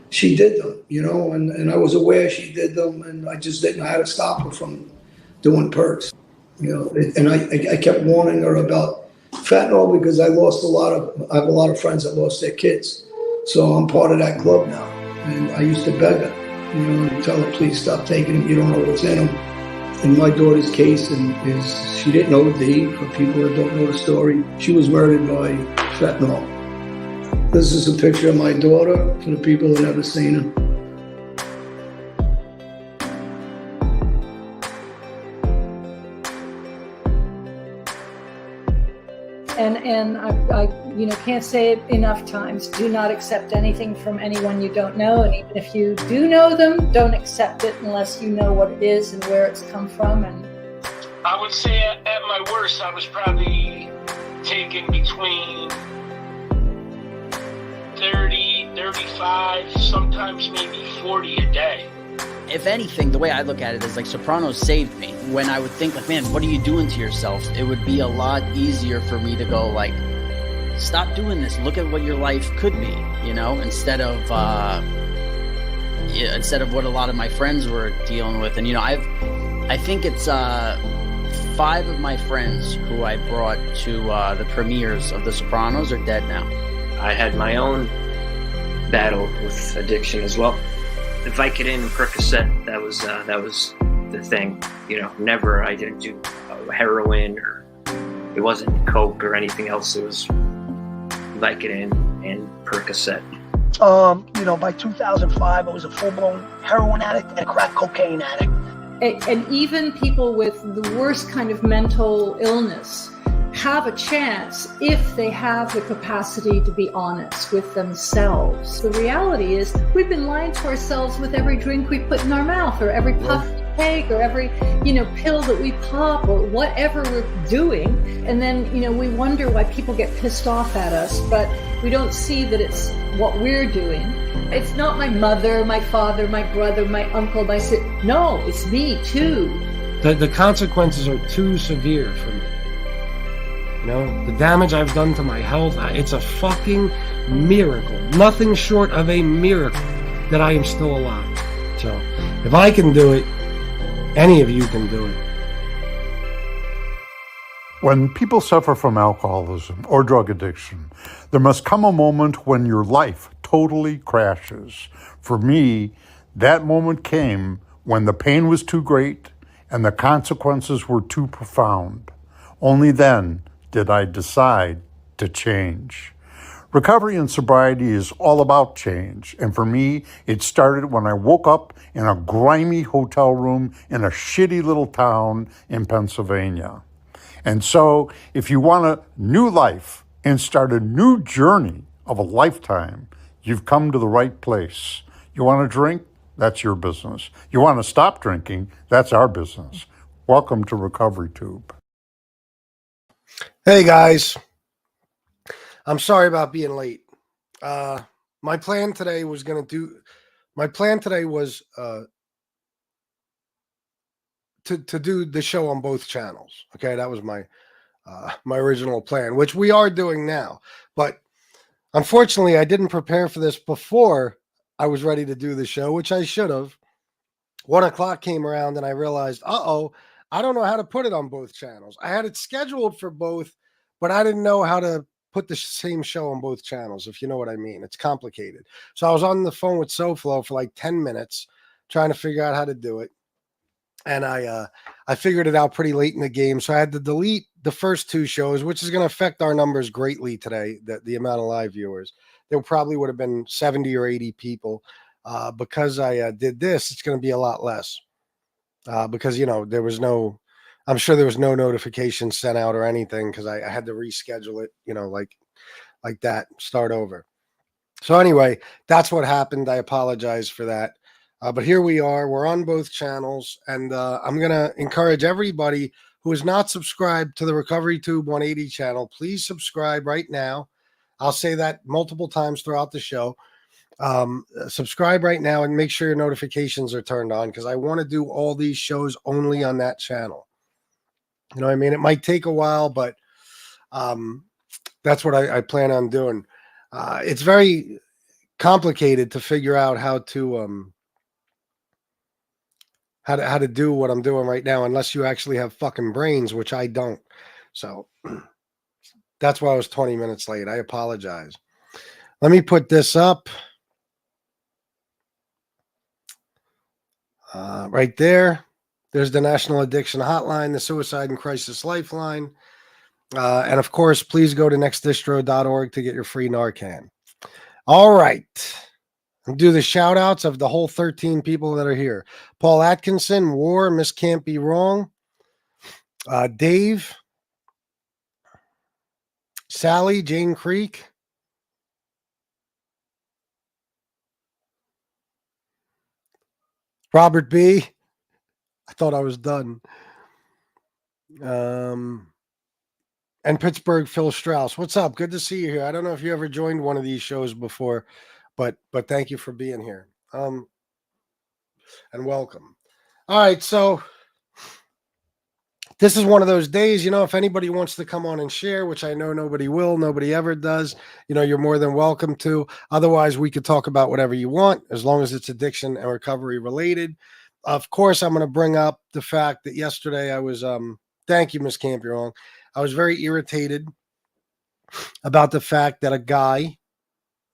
she did them, and I was aware she did them, and I just didn't know how to stop her from doing perks, and I kept warning her about fentanyl because I have a lot of friends that lost their kids. So I'm part of that club now. And I used to beg her, and tell her, please stop taking them. You don't know what's in them. In my daughter's case, is she didn't OD. For people that don't know the story, she was murdered by fentanyl. This is a picture of my daughter for the people that never seen her. And I can't say it enough times. Do not accept anything from anyone you don't know. And even if you do know them, don't accept it unless you know what it is and where it's come from. And I would say at my worst, I was probably taking between 30, 35, sometimes maybe 40 a day. If anything, the way I look at it is like Sopranos saved me. When I would think like, man, what are you doing to yourself? It would be a lot easier for me to go like, stop doing this. Look at what your life could be, instead of what a lot of my friends were dealing with. And, I think it's 5 of my friends who I brought to the premieres of The Sopranos are dead now. I had my own battle with addiction as well. The Vicodin and Percocet, that was the thing. Never, I didn't do heroin, or it wasn't coke or anything else. It was Vicodin and Percocet. By 2005, I was a full-blown heroin addict and a crack cocaine addict. And even people with the worst kind of mental illness have a chance if they have the capacity to be honest with themselves. The reality is we've been lying to ourselves with every drink we put in our mouth, or every puff we take, or every pill that we pop, or whatever we're doing. And then we wonder why people get pissed off at us, but we don't see that it's what we're doing. It's not my mother, my father, my brother, my uncle, my sister. No, it's me too. The consequences are too severe for me. The damage I've done to my health, it's a fucking miracle. Nothing short of a miracle that I am still alive. So, if I can do it, any of you can do it. When people suffer from alcoholism or drug addiction, there must come a moment when your life totally crashes. For me, that moment came when the pain was too great and the consequences were too profound. Only then did I decide to change. Recovery and sobriety is all about change, and for me, it started when I woke up in a grimy hotel room in a shitty little town in Pennsylvania. And so, if you want a new life and start a new journey of a lifetime, you've come to the right place. You want to drink? That's your business. You want to stop drinking? That's our business. Welcome to Recovery Tube. Hey guys, I'm sorry about being late. My plan today was to do the show on both channels. Okay, that was my original plan, which we are doing now. But unfortunately, I didn't prepare for this before I was ready to do the show, which I should have. 1 o'clock came around and I realized, I don't know how to put it on both channels. I had it scheduled for both, but I didn't know how to put the same show on both channels, if you know what I mean. It's complicated. So I was on the phone with SoFlo for like 10 minutes trying to figure out how to do it. And I figured it out pretty late in the game. So I had to delete the first 2 shows, which is going to affect our numbers greatly today, the amount of live viewers. There probably would have been 70 or 80 people. Because I did this, it's going to be a lot less. Because, I'm sure there was no notification sent out or anything because I had to reschedule it, like that, start over. So anyway, that's what happened. I apologize for that. But here we are. We're on both channels. And I'm going to encourage everybody who is not subscribed to the Recovery Tube 180 channel, please subscribe right now. I'll say that multiple times throughout the show. Subscribe right now and make sure your notifications are turned on because I want to do all these shows only on that channel. You know what I mean? It might take a while, but that's what I plan on doing. It's very complicated to figure out how to how to do what I'm doing right now, unless you actually have fucking brains, which I don't. So that's why I was 20 minutes late. I apologize. Let me put this up right there. There's the National Addiction Hotline, the Suicide and Crisis Lifeline. And of course, please go to nextdistro.org to get your free Narcan. All right. I'll do the shout outs of the whole 13 people that are here. Paul Atkinson, War, Miss Can't Be Wrong. Dave, Sally, Jane Creek. Robert B. I thought I was done. And Pittsburgh, Phil Strauss. What's up? Good to see you here. I don't know if you ever joined one of these shows before, but thank you for being here. And welcome. All right, so this is one of those days, if anybody wants to come on and share, which I know nobody will, nobody ever does, you're more than welcome to. Otherwise, we could talk about whatever you want, as long as it's addiction and recovery related. Of course, I'm going to bring up the fact that yesterday I was, thank you, Miss Can't Be Wrong. I was very irritated about the fact that a guy,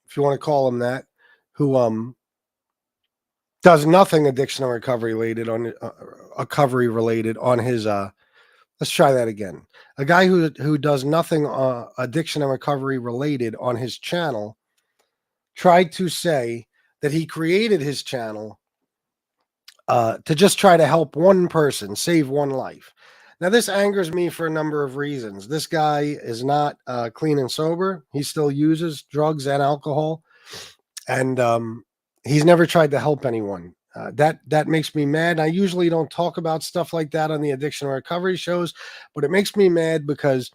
if you want to call him that, who does nothing addiction and recovery related on his let's try that again. A guy who does nothing addiction and recovery related on his channel tried to say that he created his channel to just try to help one person save one life. Now, this angers me for a number of reasons. This guy is not clean and sober. He still uses drugs and alcohol, and he's never tried to help anyone. That makes me mad. I usually don't talk about stuff like that on the addiction and recovery shows, but it makes me mad because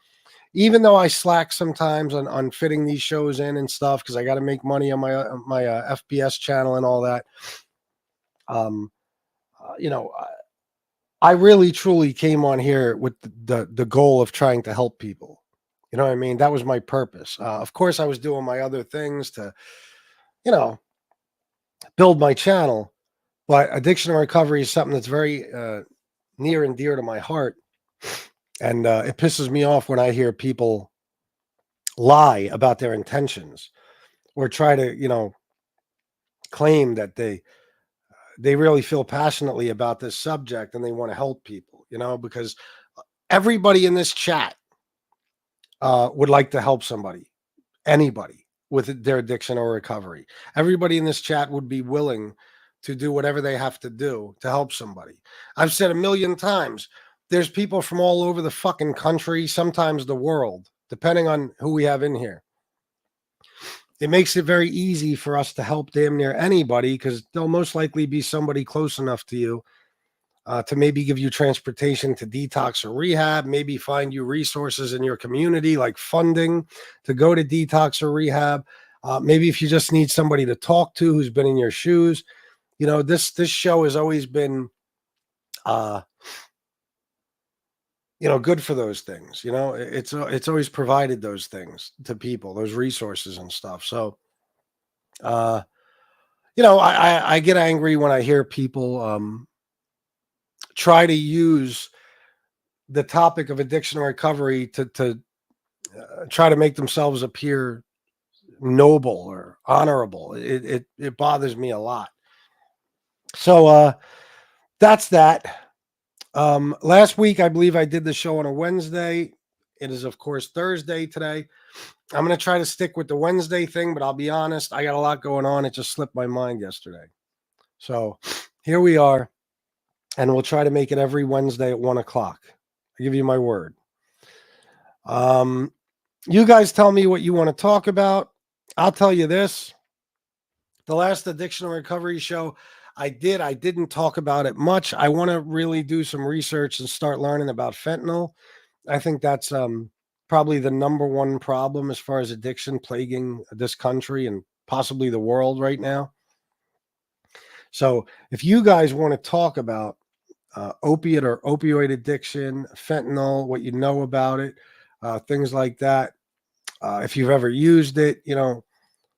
even though I slack sometimes on fitting these shows in and stuff, because I got to make money on my FPS channel and all that, I really truly came on here with the goal of trying to help people. You know what I mean? That was my purpose. Of course, I was doing my other things to, build my channel. But addiction and recovery is something that's very near and dear to my heart. And it pisses me off when I hear people lie about their intentions or try to, claim that they really feel passionately about this subject and they want to help people, because everybody in this chat would like to help somebody, anybody with their addiction or recovery. Everybody in this chat would be willing to do whatever they have to do to help somebody. I've said a million times, there's people from all over the fucking country, sometimes the world, depending on who we have in here. It makes it very easy for us to help damn near anybody because there'll most likely be somebody close enough to you to maybe give you transportation to detox or rehab, maybe find you resources in your community like funding to go to detox or rehab. Maybe if you just need somebody to talk to who's been in your shoes. This show has always been, good for those things. It's always provided those things to people, those resources and stuff. So, I get angry when I hear people try to use the topic of addiction and recovery to try to make themselves appear noble or honorable. It bothers me a lot. So that's that. Last week, I believe I did the show on a Wednesday. It is, of course, Thursday today. I'm going to try to stick with the Wednesday thing, but I'll be honest, I got a lot going on. It just slipped my mind yesterday. So here we are, and we'll try to make it every Wednesday at 1 o'clock. I give you my word. You guys tell me what you want to talk about. I'll tell you this. The last addiction and recovery show I didn't talk about it much. I want to really do some research and start learning about fentanyl. I think that's probably the number one problem as far as addiction plaguing this country and possibly the world right now. So if you guys want to talk about opiate or opioid addiction, fentanyl, what you know about it, things like that, if you've ever used it,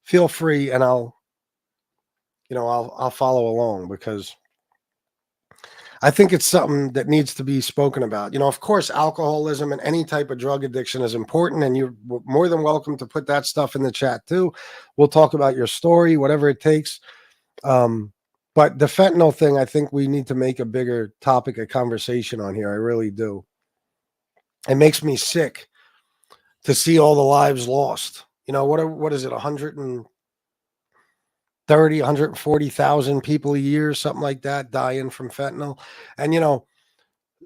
feel free and I'll I'll follow along, because I think it's something that needs to be spoken about. Of course, alcoholism and any type of drug addiction is important, and you're more than welcome to put that stuff in the chat too. We'll talk about your story, whatever it takes. But the fentanyl thing, I think we need to make a bigger topic of conversation on here. I really do. It makes me sick to see all the lives lost. What is it, 140,000 people a year, something like that, dying from fentanyl. And,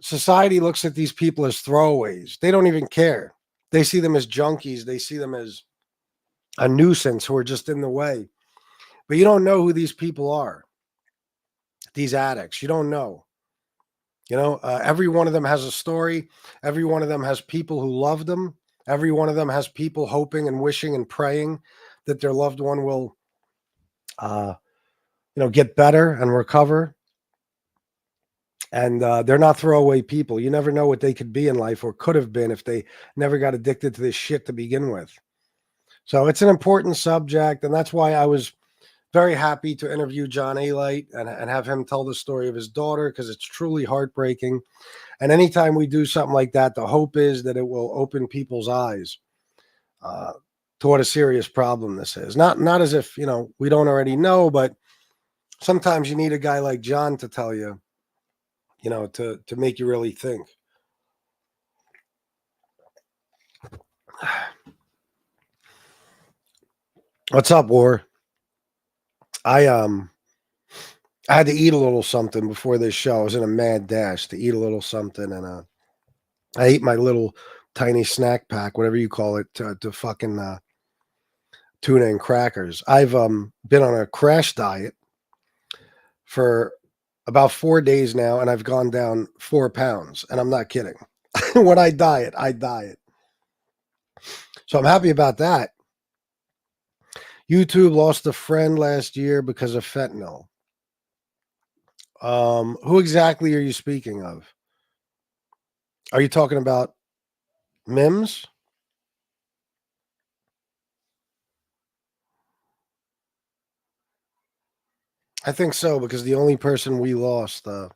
society looks at these people as throwaways. They don't even care. They see them as junkies. They see them as a nuisance who are just in the way. But you don't know who these people are, these addicts. You don't know. Every one of them has a story. Every one of them has people who love them. Every one of them has people hoping and wishing and praying that their loved one will get better and recover. And they're not throwaway people. You never know what they could be in life, or could have been, if they never got addicted to this shit to begin with. So it's an important subject, and that's why I was very happy to interview John Alite and have him tell the story of his daughter, because it's truly heartbreaking. And anytime we do something like that, the hope is that it will open people's eyes to what a serious problem this is. Not as if, we don't already know, but sometimes you need a guy like John to tell you, to make you really think. What's up, War? I had to eat a little something before this show. I was in a mad dash to eat a little something, and I ate my little tiny snack pack, whatever you call it, to fucking tuna and crackers. I've been on a crash diet for about 4 days now, and I've gone down 4 pounds, and I'm not kidding. When I diet. So I'm happy about that. YouTube lost a friend last year because of fentanyl. Who exactly are you speaking of? Are you talking about Mims? I think so, because the only person we lost to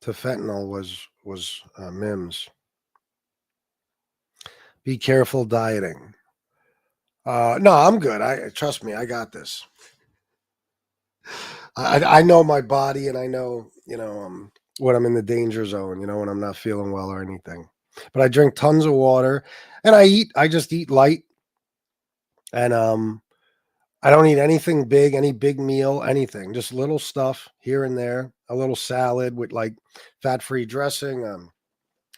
fentanyl was Mims. Be careful dieting. No, I'm good. Trust me, I got this. I know my body, and I know, when I'm in the danger zone, when I'm not feeling well or anything. But I drink tons of water, and I just eat light. And I don't eat anything big, any big meal, anything. Just little stuff here and there. A little salad with like fat-free dressing,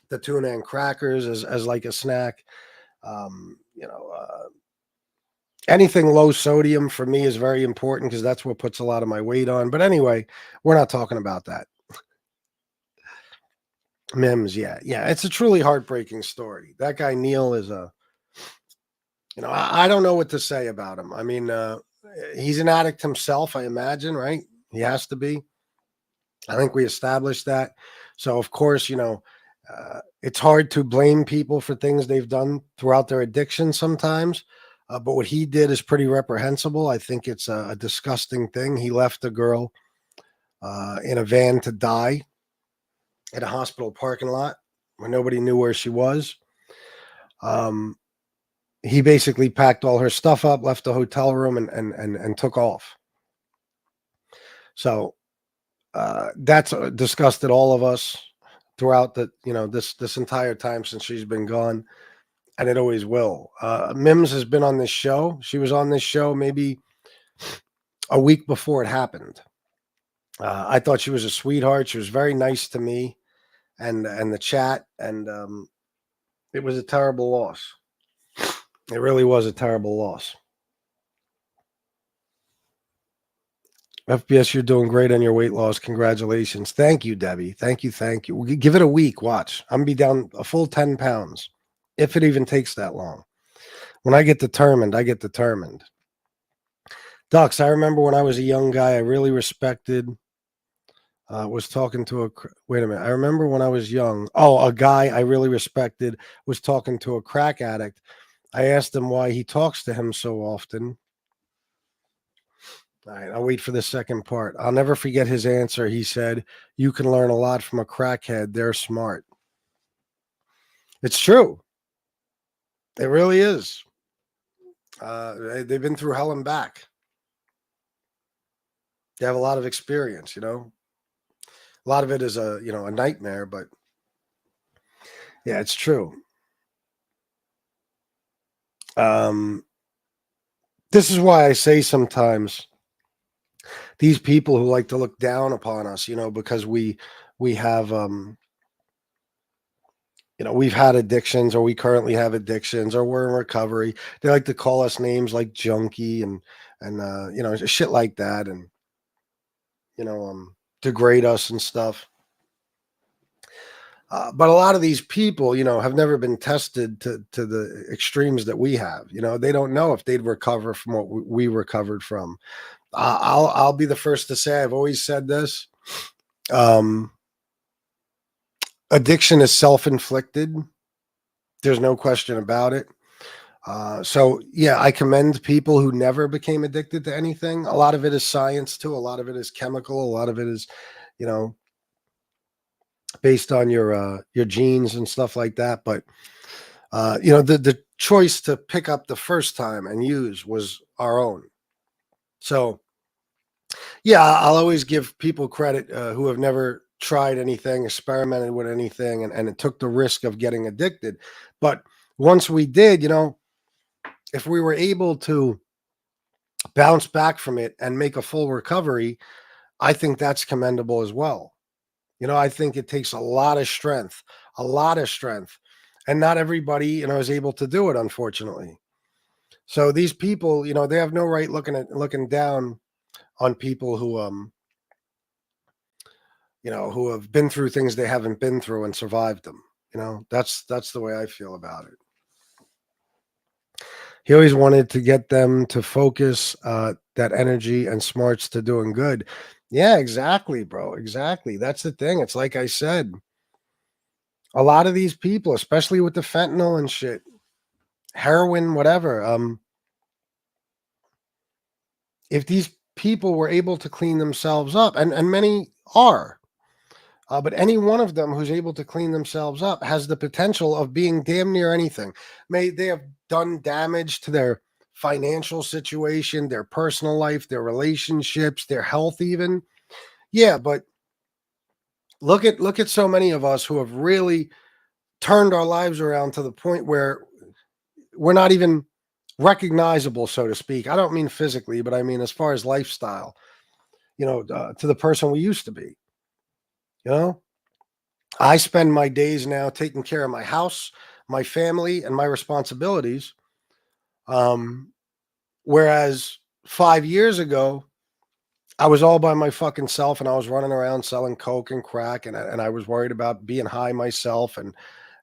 the tuna and crackers as like a snack. Anything low sodium for me is very important, because that's what puts a lot of my weight on. But anyway, we're not talking about that. Mims, yeah. It's a truly heartbreaking story. That guy Neil is I don't know what to say about him. I mean, he's an addict himself, I imagine, right? He has to be. I think we established that. So, of course, it's hard to blame people for things they've done throughout their addiction sometimes. But what he did is pretty reprehensible. I think it's a disgusting thing. He left a girl in a van to die at a hospital parking lot where nobody knew where she was. He basically packed all her stuff up, left the hotel room, and took off. So that's disgusted all of us throughout this entire time since she's been gone. And it always will. Mims has been on this show. She was on this show maybe a week before it happened. I thought she was a sweetheart. She was very nice to me and the chat. And it was a terrible loss. It really was a terrible loss. FBS, you're doing great on your weight loss. Congratulations. Thank you, Debbie. Thank you. We'll give it a week. Watch. I'm going to be down a full 10 pounds. If it even takes that long. When I get determined, I get determined. Dux, I remember when I was a young guy, I really respected, was talking to wait a minute. I remember when I was young. Oh, a guy I really respected was talking to a crack addict. I asked him why he talks to him so often. All right, I'll wait for the second part. I'll never forget his answer. He said, "You can learn a lot from a crackhead. They're smart." It's true. It really is. They've been through hell and back. They have a lot of experience, you know. A lot of it is a nightmare, but yeah, it's true. This is why I say sometimes these people who like to look down upon us, because we have we've had addictions, or we currently have addictions, or we're in recovery. They like to call us names like junkie and shit like that, and degrade us and stuff. But a lot of these people, have never been tested to the extremes that we have. They don't know if they'd recover from what we recovered from. I'll be the first to say, I've always said this. Addiction is self-inflicted. There's no question about it. So yeah, I commend people who never became addicted to anything. A lot of it is science too. A lot of it is chemical. A lot of it is, based on your genes and stuff like that. But the choice to pick up the first time and use was our own. So yeah, I'll always give people credit who have never tried anything, experimented with anything, and it took the risk of getting addicted. But once we did, if we were able to bounce back from it and make a full recovery, I think that's commendable as well. I think it takes a lot of strength, and not everybody, is able to do it, unfortunately. So these people, they have no right looking down on people who, who have been through things they haven't been through and survived them. That's the way I feel about it. He always wanted to get them to focus that energy and smarts to doing good. Yeah, exactly, bro. Exactly. That's the thing. It's like I said, a lot of these people, especially with the fentanyl and shit, heroin, whatever, if these people were able to clean themselves up, and many are, but any one of them who's able to clean themselves up has the potential of being damn near anything. May they have done damage to their financial situation, their personal life, their relationships, their health even. Yeah, but look at so many of us who have really turned our lives around to the point where we're not even recognizable, so to speak. I don't mean physically, but I mean as far as lifestyle, to the person we used to be. I spend my days now taking care of my house, my family, and my responsibilities. Whereas 5 years ago, I was all by my fucking self, and I was running around selling coke and crack, and I was worried about being high myself, and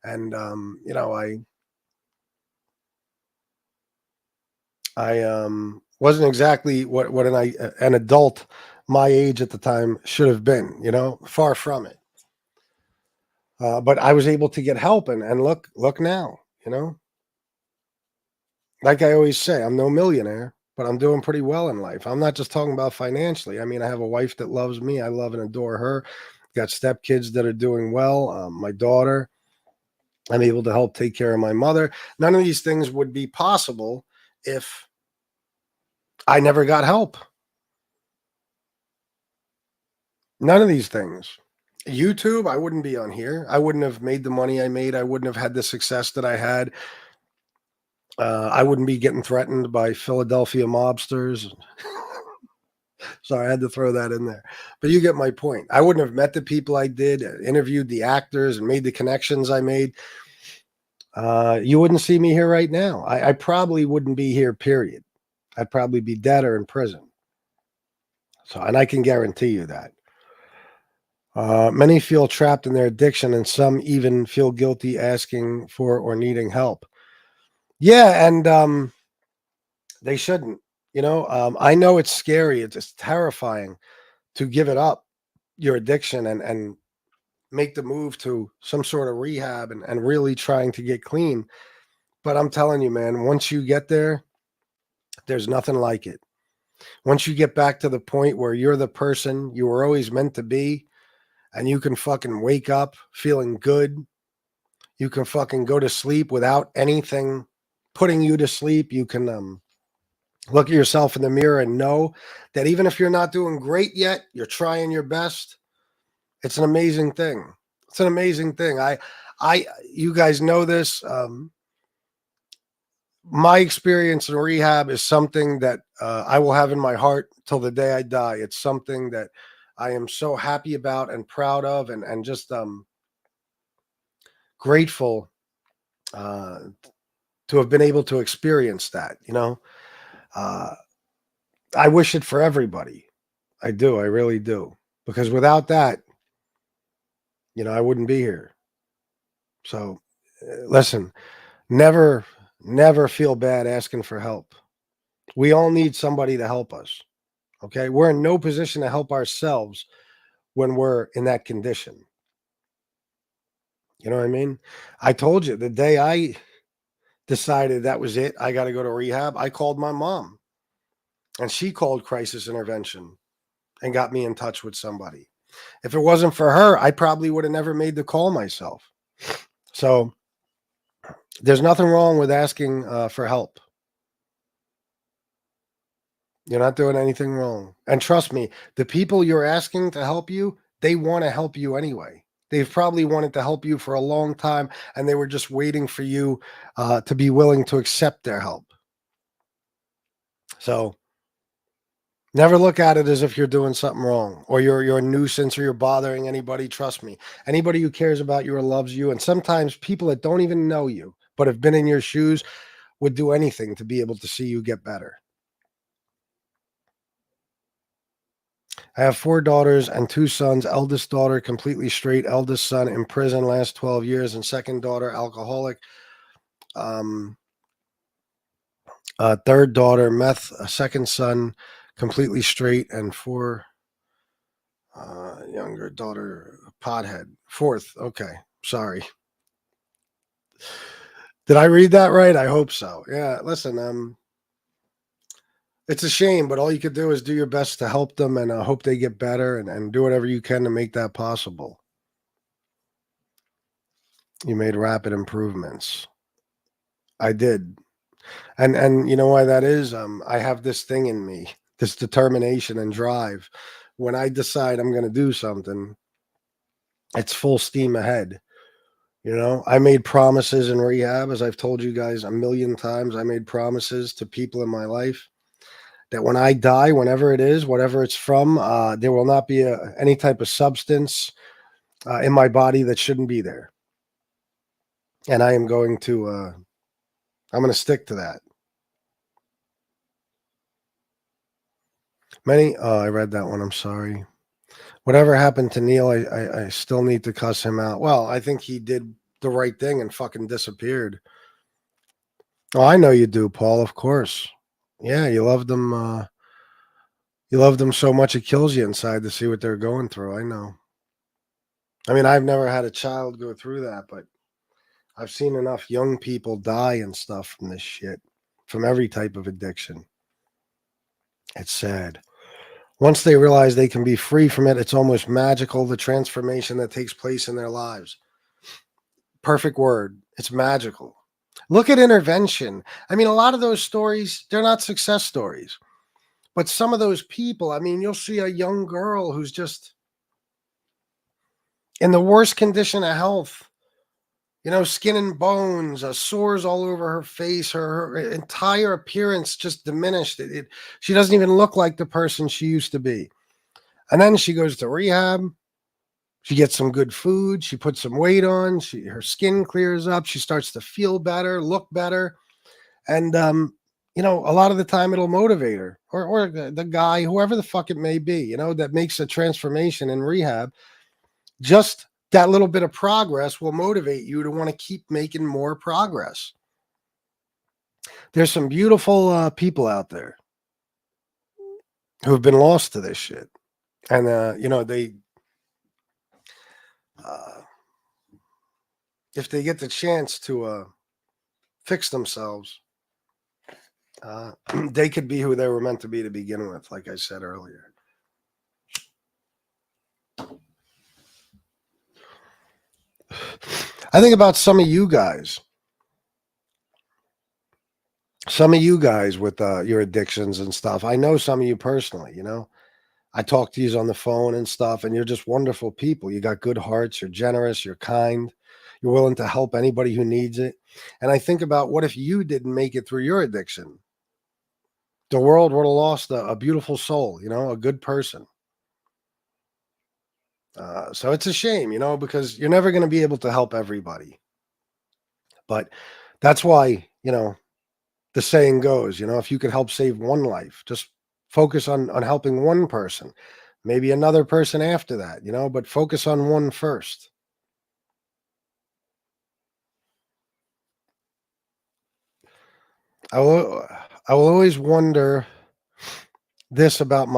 I wasn't exactly what an adult my age at the time should have been, far from it. But I was able to get help, and look now, like I always say, I'm no millionaire, but I'm doing pretty well in life. I'm not just talking about financially. I mean, I have a wife that loves me. I love and adore her. Got stepkids that are doing well. My daughter, I'm able to help take care of my mother. None of these things would be possible if I never got help. None of these things. YouTube, I wouldn't be on here. I wouldn't have made the money I made. I wouldn't have had the success that I had. I wouldn't be getting threatened by Philadelphia mobsters. Sorry, I had to throw that in there. But you get my point. I wouldn't have met the people I did, interviewed the actors, and made the connections I made. You wouldn't see me here right now. I probably wouldn't be here, period. I'd probably be dead or in prison. So, and I can guarantee you that. Many feel trapped in their addiction, and some even feel guilty asking for or needing help. Yeah, and they shouldn't. I know it's scary. It's terrifying to give it up, your addiction, and make the move to some sort of rehab and really trying to get clean. But I'm telling you, man, once you get there, there's nothing like it. Once you get back to the point where you're the person you were always meant to be, and you can fucking wake up feeling good, you can fucking go to sleep without anything putting you to sleep. You can look at yourself in the mirror and know that even if you're not doing great yet, you're trying your best. It's an amazing thing. It's an amazing thing. You guys know this. My experience in rehab is something that I will have in my heart till the day I die. It's something that I am so happy about and proud of, and just grateful to have been able to experience that. I wish it for everybody. I do. I really do. Because without that, I wouldn't be here. So listen, never feel bad asking for help. We all need somebody to help us. Okay. We're in no position to help ourselves when we're in that condition. You know what I mean? I told you the day I decided that was it, I got to go to rehab, I called my mom, and she called crisis intervention and got me in touch with somebody. If it wasn't for her, I probably would have never made the call myself. So there's nothing wrong with asking for help. You're not doing anything wrong. And trust me, the people you're asking to help you, they want to help you anyway. They've probably wanted to help you for a long time, and they were just waiting for you to be willing to accept their help. So never look at it as if you're doing something wrong, or you're a nuisance, or you're bothering anybody. Trust me, anybody who cares about you or loves you, and sometimes people that don't even know you but have been in your shoes, would do anything to be able to see you get better. I have 4 daughters and 2 sons. Eldest daughter completely straight. Eldest son in prison last 12 years, and second daughter alcoholic. Third daughter meth. Second son completely straight, and 4 younger daughter pothead. Fourth. Okay, sorry. Did I read that right? I hope so. Yeah. Listen, it's a shame, but all you could do is do your best to help them, and hope they get better, and do whatever you can to make that possible. You made rapid improvements. I did. And you know why that is? I have this thing in me, this determination and drive. When I decide I'm going to do something, it's full steam ahead. I made promises in rehab, as I've told you guys a million times. I made promises to people in my life that when I die, whenever it is, whatever it's from, there will not be any type of substance in my body that shouldn't be there. And I am going to, I'm going to stick to that. I read that one. I'm sorry. Whatever happened to Neil, I still need to cuss him out. Well, I think he did the right thing and fucking disappeared. Oh, I know you do, Paul, of course. Yeah, you love them. You love them so much it kills you inside to see what they're going through. I know. I mean, I've never had a child go through that, but I've seen enough young people die and stuff from this shit, from every type of addiction. It's sad. Once they realize they can be free from it, it's almost magical, the transformation that takes place in their lives. Perfect word. It's magical. Look at intervention. I mean, a lot of those stories, they're not success stories. But some of those people, I mean, you'll see a young girl who's just in the worst condition of health, skin and bones, sores all over her face, her entire appearance just diminished. She doesn't even look like the person she used to be. And then she goes to rehab. She gets some good food. She puts some weight on. Her skin clears up. She starts to feel better, look better. And, a lot of the time it'll motivate her or the guy, whoever the fuck it may be, that makes a transformation in rehab. Just that little bit of progress will motivate you to want to keep making more progress. There's some beautiful people out there who have been lost to this shit. And, they, if they get the chance to fix themselves, They could be who they were meant to be to begin with, like I said earlier. I think about some of you guys with your addictions and stuff. I know some of you personally, you know. I talk to you on the phone and stuff, and you're just wonderful people. You got good hearts, you're generous, you're kind, you're willing to help anybody who needs it. And I think about, what if you didn't make it through your addiction? The world would have lost a beautiful soul, you know, a good person. So it's a shame, you know, because you're never going to be able to help everybody. But that's why, you know, the saying goes, you know, if you could help save one life, just focus on helping one person, maybe another person after that, you know, but focus on one first. I will always wonder this about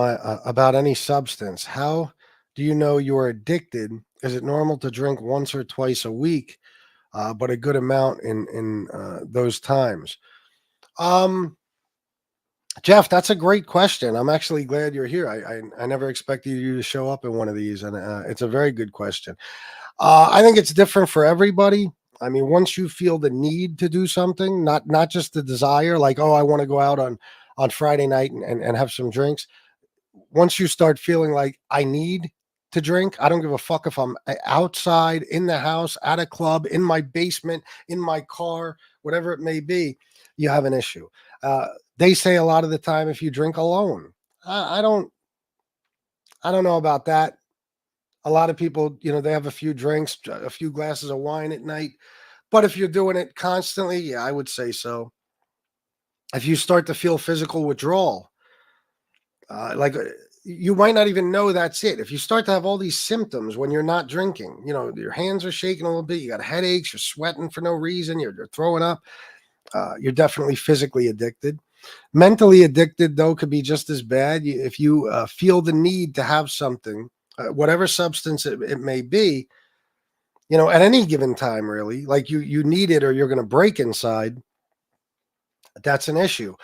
about any substance. How do you know you're addicted? Is it normal to drink once or twice a week, but a good amount in those times? Jeff, that's a great question. I'm actually glad you're here. I never expected you to show up in one of these, and it's a very good question. I think it's different for everybody. I mean, once you feel the need to do something, not just the desire, like, oh, I want to go out on Friday night and have some drinks. Once you start feeling like I need to drink, I don't give a fuck if I'm outside, in the house, at a club, in my basement, in my car, whatever it may be, you have an issue. They say a lot of the time, if you drink alone, I don't know about that. A lot of people, you know, they have a few drinks, a few glasses of wine at night. But if you're doing it constantly, yeah, I would say so. If you start to feel physical withdrawal, you might not even know that's it. If you start to have all these symptoms when you're not drinking, you know, your hands are shaking a little bit, you got headaches, you're sweating for no reason, you're throwing up, you're definitely physically addicted. Mentally addicted, though, could be just as bad. If you feel the need to have something, whatever substance it may be, you know, at any given time, really, like you need it or you're going to break inside, that's an issue.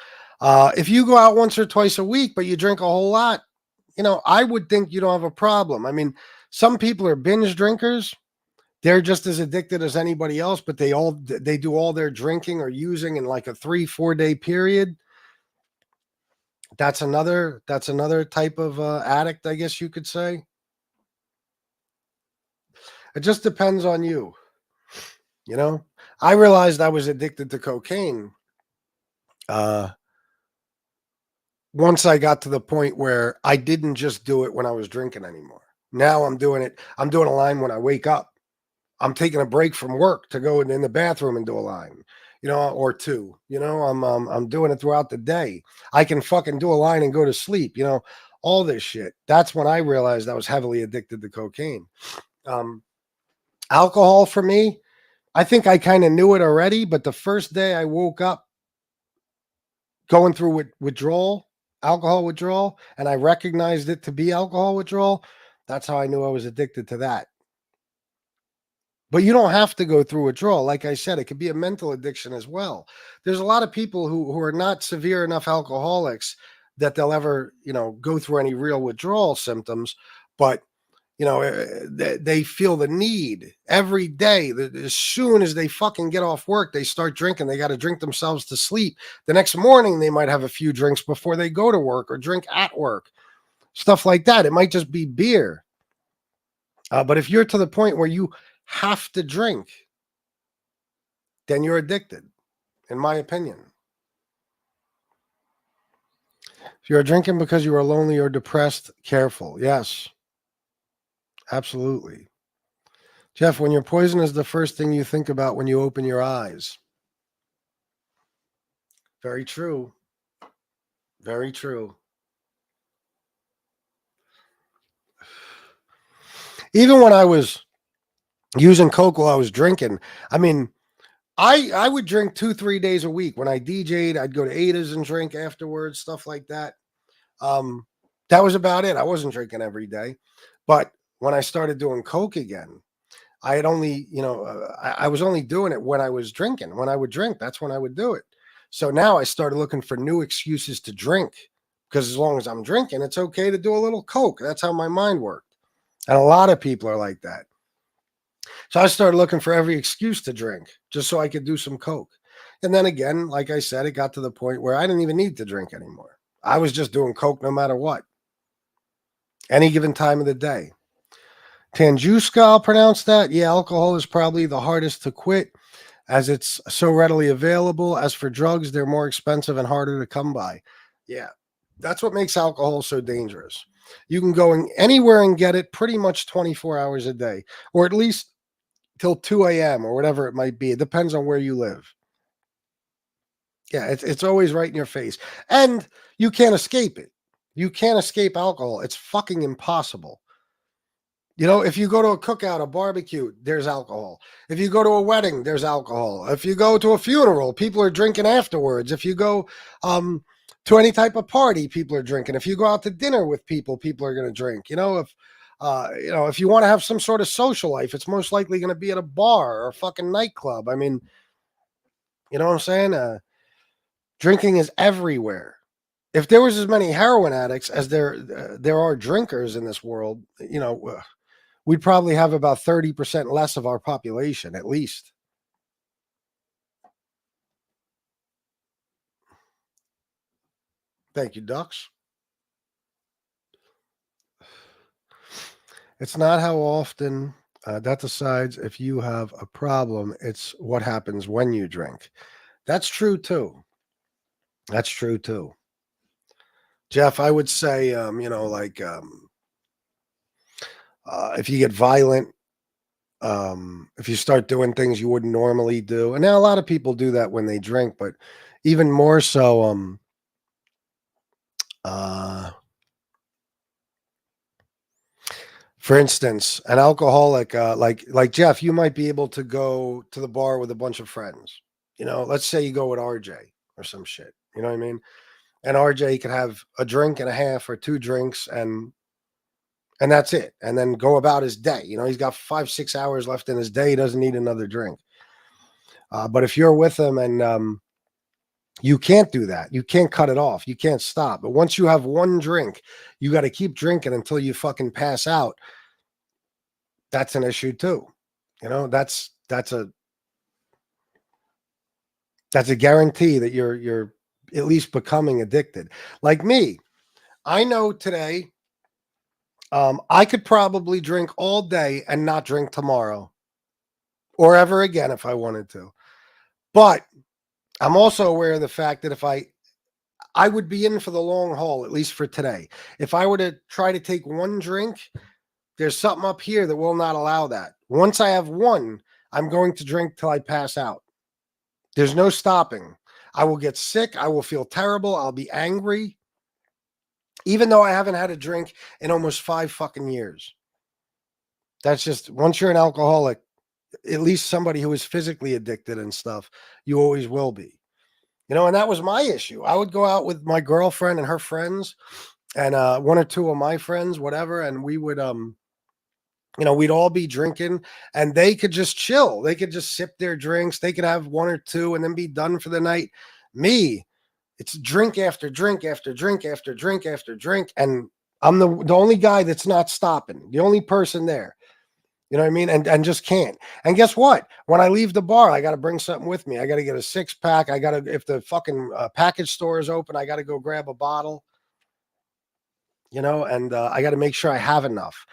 If you go out once or twice a week, but you drink a whole lot, you know, I would think you don't have a problem. I mean, some people are binge drinkers. They're just as addicted as anybody else, but they do all their drinking or using in like a 3-4 day period. That's another type of addict, I guess you could say. It just depends on you. You know, I realized I was addicted to cocaine once I got to the point where I didn't just do it when I was drinking anymore. Now I'm doing it. I'm doing a line when I wake up. I'm taking a break from work to go in the bathroom and do a line, you know, or two. You know, I'm doing it throughout the day. I can fucking do a line and go to sleep. You know, all this shit. That's when I realized I was heavily addicted to cocaine. Alcohol for me, I think I kind of knew it already, but the first day I woke up going through alcohol withdrawal, and I recognized it to be alcohol withdrawal, that's how I knew I was addicted to that. But you don't have to go through withdrawal. Like I said, it could be a mental addiction as well. There's a lot of people who are not severe enough alcoholics that they'll ever, you know, go through any real withdrawal symptoms, but you know, they feel the need every day that as soon as they fucking get off work, they start drinking. They got to drink themselves to sleep. The next morning, they might have a few drinks before they go to work or drink at work, stuff like that. It might just be beer. But if you're to the point where you have to drink, then you're addicted, in my opinion. If you're drinking because you are lonely or depressed, careful. Yes. Absolutely. Jeff, when you're poisoned is the first thing you think about when you open your eyes. Very true. Very true. Even when I was using coke while I was drinking, I mean, I would drink 2-3 days a week. When I DJ'd, I'd go to Ada's and drink afterwards, stuff like that. That was about it. I wasn't drinking every day. But when I started doing coke again, I had only, you know, I was only doing it when I was drinking. When I would drink, that's when I would do it. So now I started looking for new excuses to drink, because as long as I'm drinking, it's okay to do a little coke. That's how my mind worked. And a lot of people are like that. So I started looking for every excuse to drink just so I could do some coke. And then again, like I said, it got to the point where I didn't even need to drink anymore. I was just doing coke no matter what, any given time of the day. Tanjuska, I'll pronounce that. Yeah, alcohol is probably the hardest to quit as it's so readily available. As for drugs, they're more expensive and harder to come by. Yeah, that's what makes alcohol so dangerous. You can go anywhere and get it pretty much 24 hours a day, or at least till 2 a.m. or whatever it might be. It depends on where you live. Yeah, it's always right in your face. And you can't escape it. You can't escape alcohol. It's fucking impossible. You know, if you go to a cookout, a barbecue, there's alcohol. If you go to a wedding, there's alcohol. If you go to a funeral, people are drinking afterwards. If you go to any type of party, people are drinking. If you go out to dinner with people, people are going to drink. You know, if you want to have some sort of social life, it's most likely going to be at a bar or a fucking nightclub. I mean, you know what I'm saying? Drinking is everywhere. If there was as many heroin addicts as there are drinkers in this world, you know, we'd probably have about 30% less of our population, at least. Thank you, Ducks. It's not how often that decides if you have a problem. It's what happens when you drink. That's true, too. That's true, too. Jeff, I would say, you know, like if you get violent, if you start doing things you wouldn't normally do. And now a lot of people do that when they drink, but even more so, for instance, an alcoholic, like Jeff, you might be able to go to the bar with a bunch of friends. You know, let's say you go with RJ or some shit. You know what I mean? And RJ could have a drink and a half or 2 drinks and that's it. And then go about his day. You know, he's got 5-6 hours left in his day. He doesn't need another drink. But if you're with him and you can't do that, you can't cut it off. You can't stop. But once you have one drink, you got to keep drinking until you fucking pass out. That's an issue too. You know, that's a guarantee that you're at least becoming addicted. Like me, I know today, I could probably drink all day and not drink tomorrow or ever again if I wanted to. But I'm also aware of the fact that if I would be in for the long haul, at least for today. If I were to try to take one drink, there's something up here that will not allow that. Once I have one, I'm going to drink till I pass out. There's no stopping. I will get sick. I will feel terrible. I'll be angry. Even though I haven't had a drink in almost 5 fucking years. That's just, once you're an alcoholic, at least somebody who is physically addicted and stuff, you always will be. You know, and that was my issue. I would go out with my girlfriend and her friends and 1 or 2 of my friends, whatever, and we would, you know, we'd all be drinking and they could just chill. They could just sip their drinks. They could have 1 or 2 and then be done for the night. Me, it's drink after drink after drink after drink after drink. And I'm the only guy that's not stopping, the only person there. You know what I mean? And just can't. And guess what? When I leave the bar, I got to bring something with me. I got to get a 6-pack. I got to, if the fucking package store is open, I got to go grab a bottle. You know, and I got to make sure I have enough.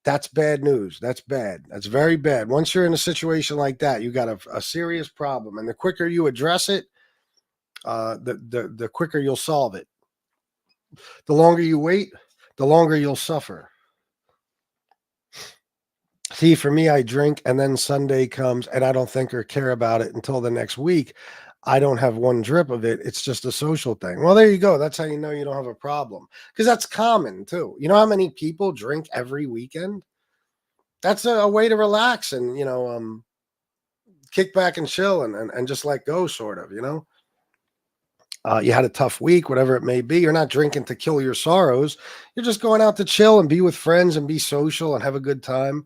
That's bad news. That's bad. That's very bad. Once you're in a situation like that, you got a serious problem. And the quicker you address it, the quicker you'll solve it. The longer you wait, the longer you'll suffer. See, for me, I drink and then Sunday comes and I don't think or care about it until the next week. I don't have 1 drip of it. It's just a social thing. Well, there you go. That's how you know you don't have a problem. Because that's common too. You know how many people drink every weekend? That's a way to relax and, you know, kick back and chill and just let go, sort of, you know. You had a tough week, whatever it may be. You're not drinking to kill your sorrows. You're just going out to chill and be with friends and be social and have a good time.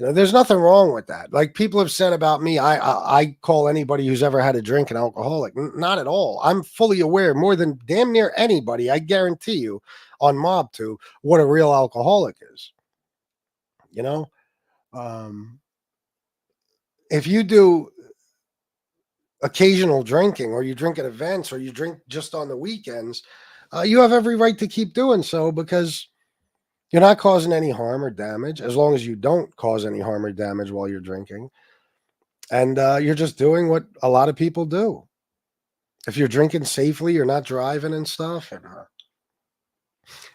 There's nothing wrong with that. Like people have said about me, I call anybody who's ever had a drink an alcoholic. Not at all. I'm fully aware, more than damn near anybody, I guarantee you, on Mob2, what a real alcoholic is. If you do occasional drinking, or you drink at events, or you drink just on the weekends, you have every right to keep doing so, because you're not causing any harm or damage, as long as you don't cause any harm or damage while you're drinking. And you're just doing what a lot of people do. If you're drinking safely, you're not driving and stuff, and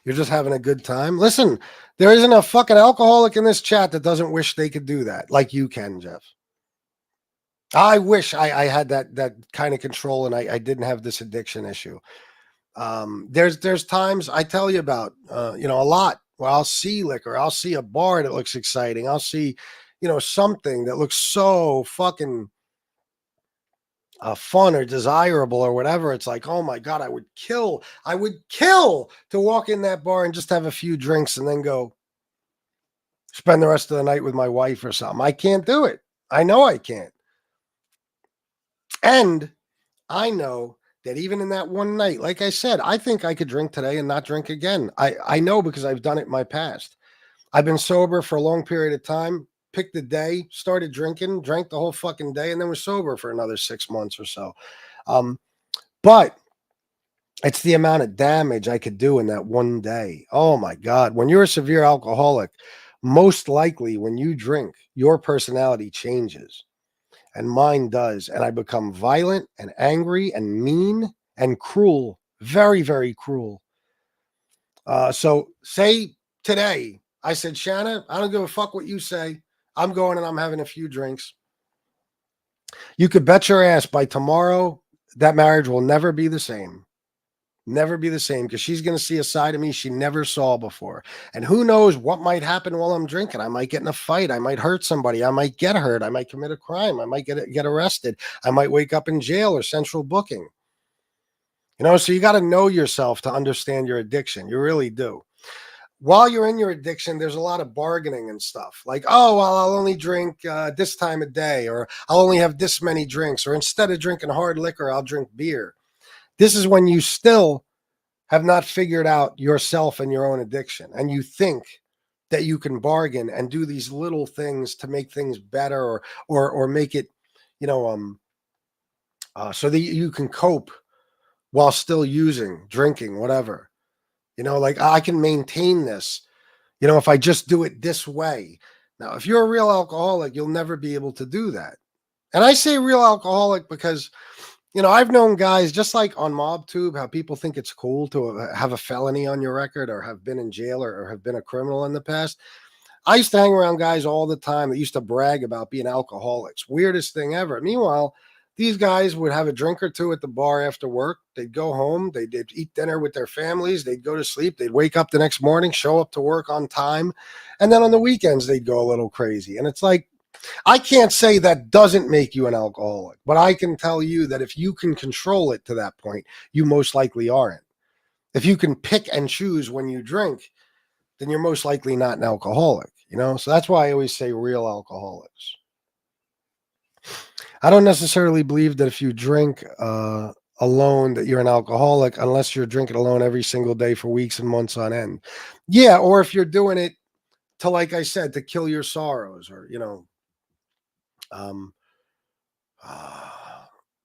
you're just having a good time. Listen, there isn't a fucking alcoholic in this chat that doesn't wish they could do that, like you can, Jeff. I wish I had that kind of control, and I didn't have this addiction issue. There's times I tell you about, a lot, where I'll see liquor, I'll see a bar that looks exciting, I'll see, something that looks so fucking fun or desirable or whatever. It's like, oh my God, I would kill to walk in that bar and just have a few drinks and then go spend the rest of the night with my wife or something. I can't do it. I know I can't. And I know that even in that one night, like I said, I think I could drink today and not drink again. I know, because I've done it in my past. I've been sober for a long period of time, picked a day, started drinking, drank the whole fucking day, and then was sober for another 6 months or so. But it's the amount of damage I could do in that one day. Oh my God. When you're a severe alcoholic, most likely when you drink, your personality changes. And mine does. And I become violent and angry and mean and cruel. Very, very cruel. So say today, I said, Shanna, I don't give a fuck what you say. I'm going and I'm having a few drinks. You could bet your ass by tomorrow, that marriage will never be the same. Never be the same, because she's going to see a side of me she never saw before. And who knows what might happen while I'm drinking. I might get in a fight. I might hurt somebody. I might get hurt. I might commit a crime. I might get arrested. I might wake up in jail or central booking. So you got to know yourself to understand your addiction. You really do. While you're in your addiction, there's a lot of bargaining and stuff. Like, oh, well, I'll only drink this time of day, or I'll only have this many drinks, or instead of drinking hard liquor, I'll drink beer. This is when you still have not figured out yourself and your own addiction, and you think that you can bargain and do these little things to make things better, or make it, so that you can cope while still using, drinking, whatever. Like, I can maintain this, if I just do it this way. Now, if you're a real alcoholic, you'll never be able to do that. And I say real alcoholic because, I've known guys, just like on MobTube, how people think it's cool to have a felony on your record, or have been in jail, or have been a criminal in the past. I used to hang around guys all the time that used to brag about being alcoholics. Weirdest thing ever. Meanwhile, these guys would have a drink or two at the bar after work. They'd go home. They'd eat dinner with their families. They'd go to sleep. They'd wake up the next morning, show up to work on time. And then on the weekends, they'd go a little crazy. And it's like, I can't say that doesn't make you an alcoholic, but I can tell you that if you can control it to that point, you most likely aren't. If you can pick and choose when you drink, then you're most likely not an alcoholic, So that's why I always say real alcoholics. I don't necessarily believe that if you drink alone that you're an alcoholic, unless you're drinking alone every single day for weeks and months on end. Yeah, or if you're doing it to, like I said, to kill your sorrows, or,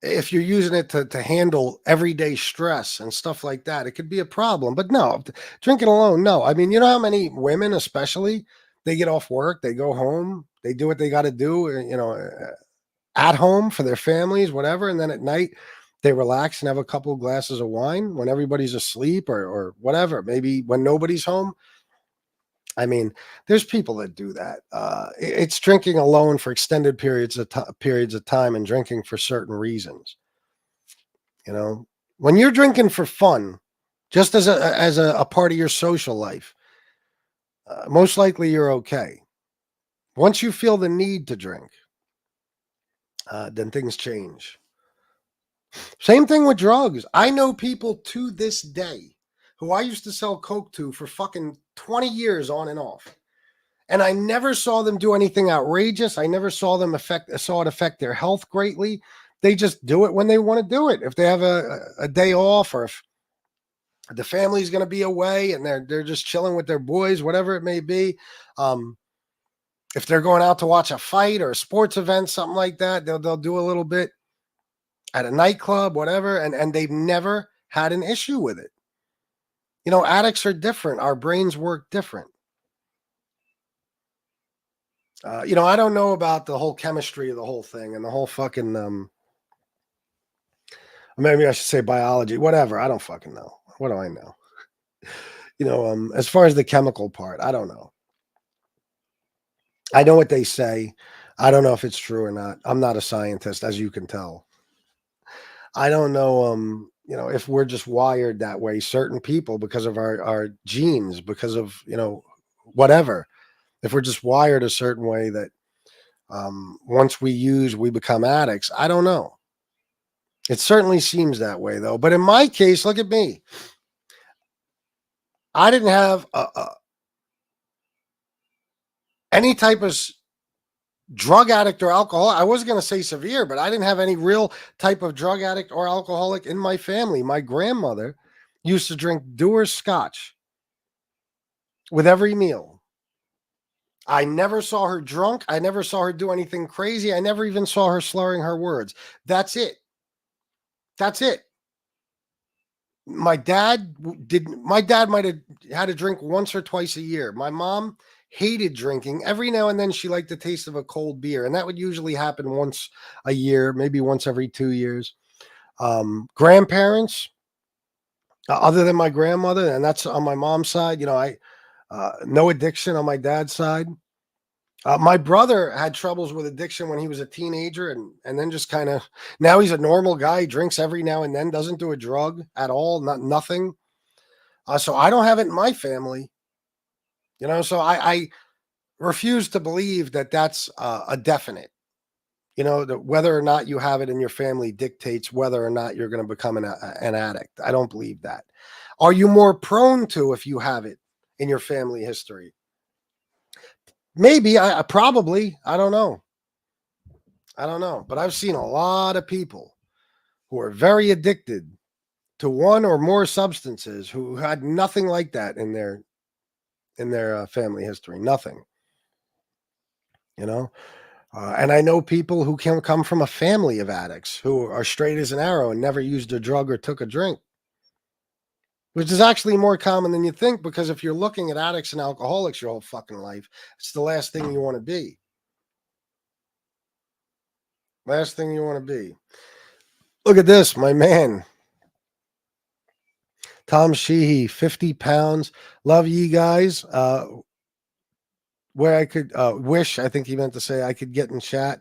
if you're using it to handle everyday stress and stuff like that, it could be a problem. But no, drinking alone, no. I mean, you know how many women, especially, they get off work, they go home, they do what they got to do, at home for their families, whatever. And then at night, they relax and have a couple of glasses of wine when everybody's asleep, or whatever, maybe when nobody's home. I mean, there's people that do that. It's drinking alone for extended periods of time, and drinking for certain reasons. When you're drinking for fun, just as a part of your social life, most likely you're okay. Once you feel the need to drink, then things change. Same thing with drugs. I know people to this day who I used to sell coke to for fucking 20 years on and off. And I never saw them do anything outrageous. I never saw it affect their health greatly. They just do it when they want to do it. If they have a day off, or if the family's going to be away and they're just chilling with their boys, whatever it may be. If they're going out to watch a fight or a sports event, something like that, they'll do a little bit at a nightclub, whatever. And they've never had an issue with it. You know, addicts are different. Our brains work different. You know, I don't know about the whole chemistry of the whole thing and the whole fucking, maybe I should say biology, whatever. I don't fucking know. What do I know? You know, as far as the chemical part, I don't know. I know what they say. I don't know if it's true or not. I'm not a scientist, as you can tell. I don't know, you know, if we're just wired that way, certain people, because of our genes, because of, you know, whatever. If we're just wired a certain way that once we become addicts, I don't know. It certainly seems that way, though. But in my case, look at me. I didn't have any type of drug addict or alcoholic. I wasn't going to say severe, but I didn't have any real type of drug addict or alcoholic in my family. My grandmother used to drink Dewar's Scotch with every meal. I never saw her drunk. I never saw her do anything crazy. I never even saw her slurring her words. That's it. That's it. My dad might have had a drink once or twice a year. My mom hated drinking. Every now and then she liked the taste of a cold beer, and that would usually happen once a year, maybe once every 2 years. Grandparents, other than my grandmother, and that's on my mom's side, you know, no addiction on my dad's side. My brother had troubles with addiction when he was a teenager, and then just kind of, now he's a normal guy, drinks every now and then, doesn't do a drug at all, nothing. So I don't have it in my family, you know, so I refuse to believe that that's a definite, you know, that whether or not you have it in your family dictates whether or not you're going to become an addict. I don't believe that. Are you more prone to if you have it in your family history? Maybe, probably, I don't know. But I've seen a lot of people who are very addicted to one or more substances who had nothing like that in their family history, nothing. You know, and I know people who can come from a family of addicts who are straight as an arrow and never used a drug or took a drink, which is actually more common than you think, because if you're looking at addicts and alcoholics your whole fucking life, it's the last thing you want to be. Last thing you want to be. Look at this, my man. Tom Sheehy, 50 pounds. Love you guys. Where I could wish, I think he meant to say I could get in chat.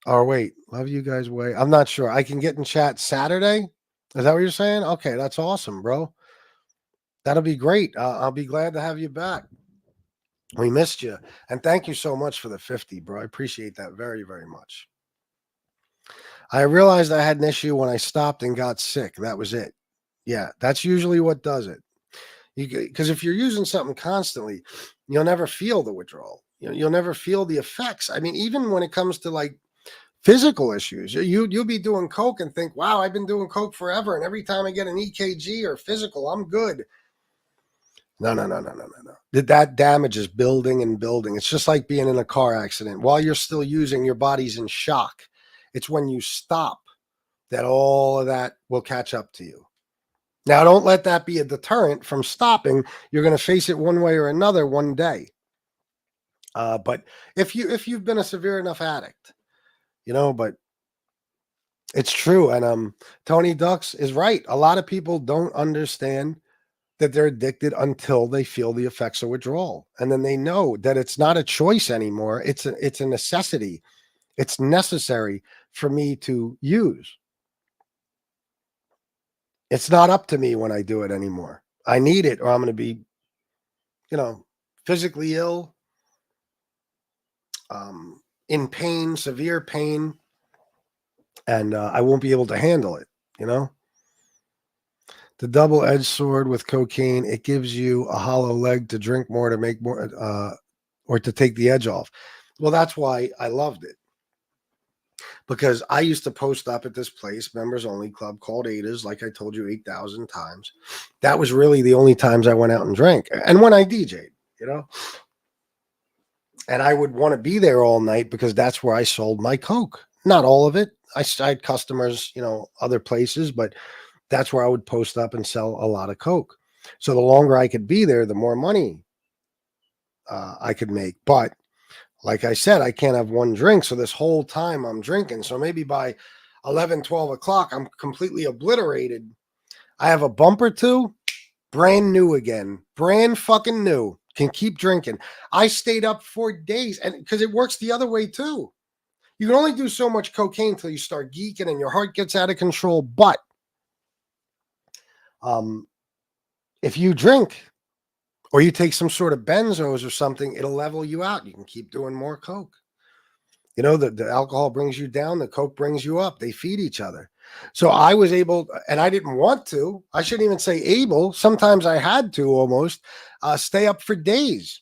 Or wait, love you guys. Wait, I'm not sure. I can get in chat Saturday. Is that what you're saying? Okay, that's awesome, bro. That'll be great. I'll be glad to have you back. We missed you. And thank you so much for the 50, bro. I appreciate that very, very much. I realized I had an issue when I stopped and got sick. That was it. Yeah, that's usually what does it. Because if you're using something constantly, you'll never feel the withdrawal. You'll never feel the effects. I mean, even when it comes to like physical issues, you'll be doing coke and think, wow, I've been doing coke forever, and every time I get an EKG or physical, I'm good. No. That damage is building and building. It's just like being in a car accident. While you're still using, your body's in shock. It's when you stop that all of that will catch up to you. Now, don't let that be a deterrent from stopping. You're going to face it one way or another one day. But if you've been a severe enough addict, you know, but it's true. And Tony Ducks is right. A lot of people don't understand that they're addicted until they feel the effects of withdrawal. And then they know that it's not a choice anymore. It's a necessity. It's necessary for me to use. It's not up to me when I do it anymore. I need it, or I'm going to be, you know, physically ill, in pain, severe pain, and I won't be able to handle it, you know? The double-edged sword with cocaine, it gives you a hollow leg to drink more, to make more, or to take the edge off. Well, that's why I loved it. Because I used to post up at this place, members only club called Ada's, like I told you 8,000 times. That was really the only times I went out and drank. And when I DJ'd, you know. And I would want to be there all night because that's where I sold my Coke. Not all of it. I had customers, you know, other places, but that's where I would post up and sell a lot of Coke. So the longer I could be there, the more money I could make. But like I said, I can't have one drink. So this whole time I'm drinking. So maybe by 11, 12 o'clock, I'm completely obliterated. I have a bump or two, brand new again, brand fucking new. Can keep drinking. I stayed up for days, and because it works the other way too. You can only do so much cocaine until you start geeking and your heart gets out of control. But if you drink or you take some sort of benzos or something, it'll level you out. You can keep doing more Coke. You know, the alcohol brings you down, the Coke brings you up. They feed each other. So I was able, and I didn't want to, I shouldn't even say able. Sometimes I had to almost stay up for days.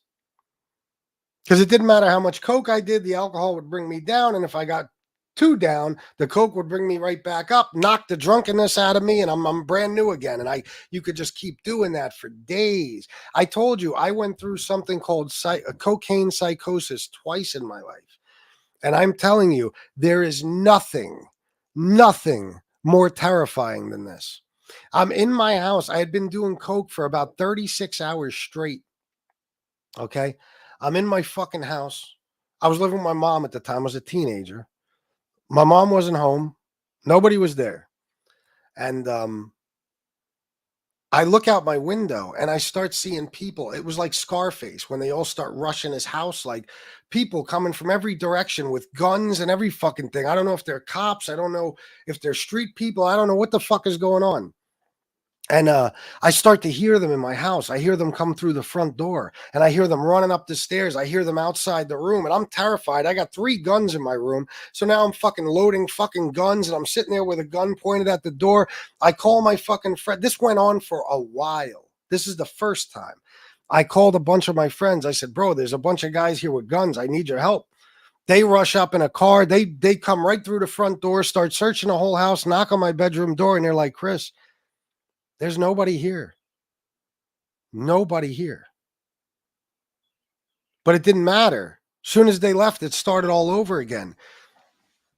Because it didn't matter how much Coke I did, the alcohol would bring me down. And if I got too down, the Coke would bring me right back up, knock the drunkenness out of me, and I'm brand new again. And you could just keep doing that for days. I told you, I went through something called cocaine psychosis twice in my life. And I'm telling you, there is nothing more terrifying than this. I'm in my house. I had been doing Coke for about 36 hours straight. Okay. I'm in my fucking house. I was living with my mom at the time. I was a teenager. My mom wasn't home. Nobody was there. And I look out my window and I start seeing people. It was like Scarface when they all start rushing his house, like people coming from every direction with guns and every fucking thing. I don't know if they're cops. I don't know if they're street people. I don't know what the fuck is going on. And I start to hear them in my house. I hear them come through the front door and I hear them running up the stairs. I hear them outside the room and I'm terrified. I got 3 guns in my room. So now I'm fucking loading fucking guns and I'm sitting there with a gun pointed at the door. I call my fucking friend. This went on for a while. This is the first time. I called a bunch of my friends. I said, bro, there's a bunch of guys here with guns. I need your help. They rush up in a car. They come right through the front door, start searching the whole house, knock on my bedroom door. And they're like, Chris, there's nobody here. Nobody here. But it didn't matter. As soon as they left, it started all over again.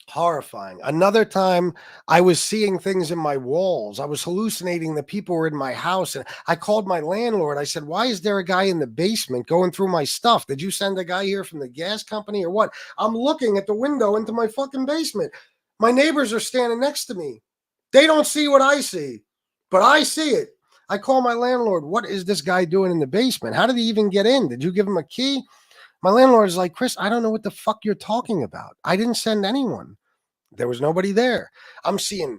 Horrifying. Another time, I was seeing things in my walls. I was hallucinating that people were in my house. And I called my landlord. I said, why is there a guy in the basement going through my stuff? Did you send a guy here from the gas company or what? I'm looking at the window into my fucking basement. My neighbors are standing next to me. They don't see what I see. But I see it. I call my landlord. What is this guy doing in the basement? How did he even get in? Did you give him a key? My landlord is like, Chris, I don't know what the fuck you're talking about. I didn't send anyone. There was nobody there. I'm seeing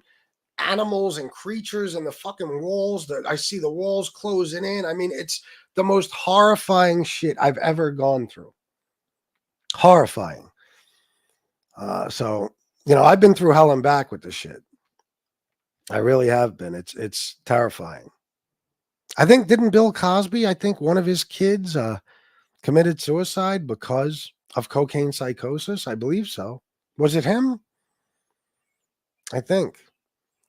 animals and creatures in the fucking walls. I see the walls closing in. I mean, it's the most horrifying shit I've ever gone through. Horrifying. So, you know, I've been through hell and back with this shit. I really have been. It's terrifying. I think, didn't Bill Cosby, I think one of his kids committed suicide because of cocaine psychosis? I believe so. Was it him? I think.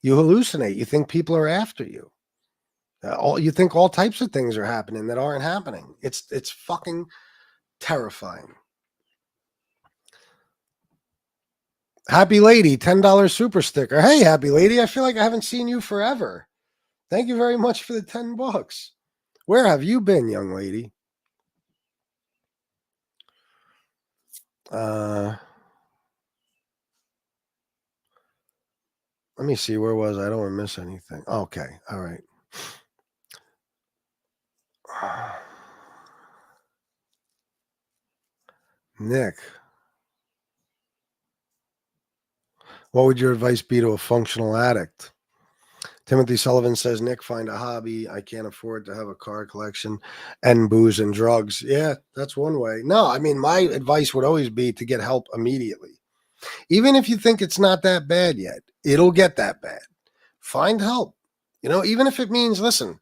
You hallucinate. You think people are after you. You think all types of things are happening that aren't happening. It's fucking terrifying. Happy Lady, $10 super sticker. Hey, Happy Lady, I feel like I haven't seen you forever. Thank you very much for the $10. Where have you been, young lady? Let me see. Where was I? I don't want to miss anything. Okay. All right. Nick. What would your advice be to a functional addict? Timothy Sullivan says, Nick, find a hobby. I can't afford to have a car collection and booze and drugs. Yeah, that's one way. No, I mean, my advice would always be to get help immediately. Even if you think it's not that bad yet, it'll get that bad. Find help. You know, even if it means, listen,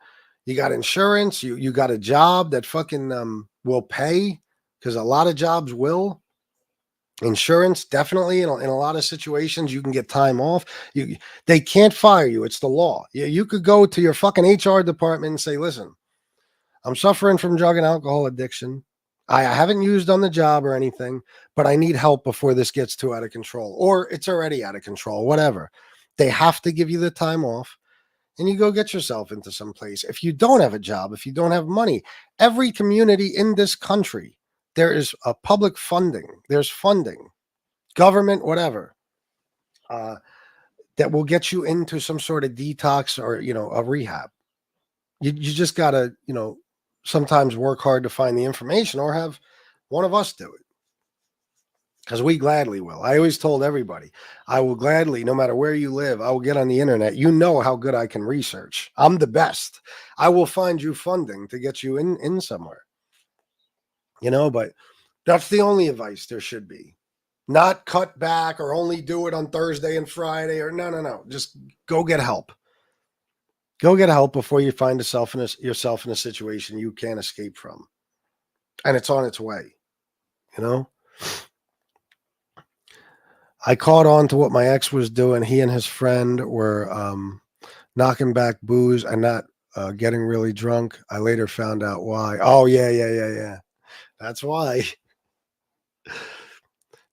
you got insurance, you got a job that fucking will pay, because a lot of jobs will. Insurance, definitely. In a lot of situations, you can get time off. They can't fire you. It's the law. You could go to your fucking HR department and say, listen, I'm suffering from drug and alcohol addiction. I haven't used on the job or anything, but I need help before this gets too out of control, or it's already out of control, whatever. They have to give you the time off, and you go get yourself into some place. If you don't have a job, if you don't have money, every community in this country, there is a public funding. There's funding, government, whatever, that will get you into some sort of detox or, a rehab. You just got to, sometimes work hard to find the information or have one of us do it. Because we gladly will. I always told everybody, I will gladly, no matter where you live, I will get on the internet. You know how good I can research. I'm the best. I will find you funding to get you in somewhere. But that's the only advice there should be. Not cut back or only do it on Thursday and Friday or no. Just go get help. Go get help before you find yourself in a situation you can't escape from. And it's on its way. I caught on to what my ex was doing. He and his friend were knocking back booze and not getting really drunk. I later found out why. Oh, yeah. That's why.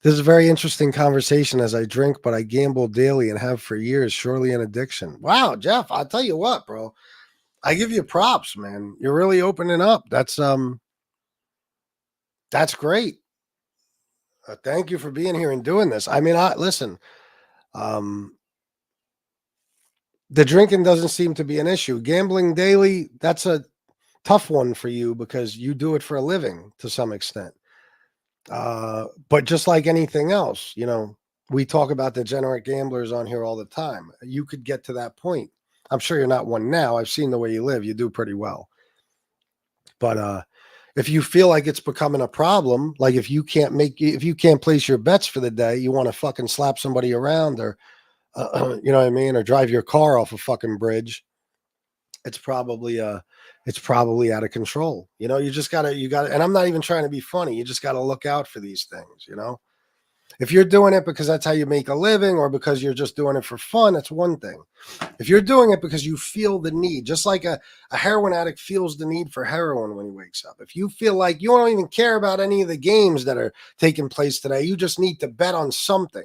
This is a very interesting conversation as I drink, but I gamble daily and have for years. Surely an addiction. Wow, Jeff, I'll tell you what, bro. I give you props, man. You're really opening up. That's great. Thank you for being here and doing this. I mean, listen, the drinking doesn't seem to be an issue. Gambling daily, that's a tough one for you because you do it for a living to some extent. But just like anything else, we talk about degenerate gamblers on here all the time. You could get to that point. I'm sure you're not one now. I've seen the way you live. You do pretty well. But if you feel like it's becoming a problem, like if you can't place your bets for the day, you want to fucking slap somebody around or, you know what I mean? Or drive your car off a fucking bridge. It's probably out of control. You just gotta, and I'm not even trying to be funny. You just got to look out for these things. If you're doing it because that's how you make a living or because you're just doing it for fun, that's one thing. If you're doing it because you feel the need, just like a heroin addict feels the need for heroin when he wakes up. If you feel like you don't even care about any of the games that are taking place today, you just need to bet on something,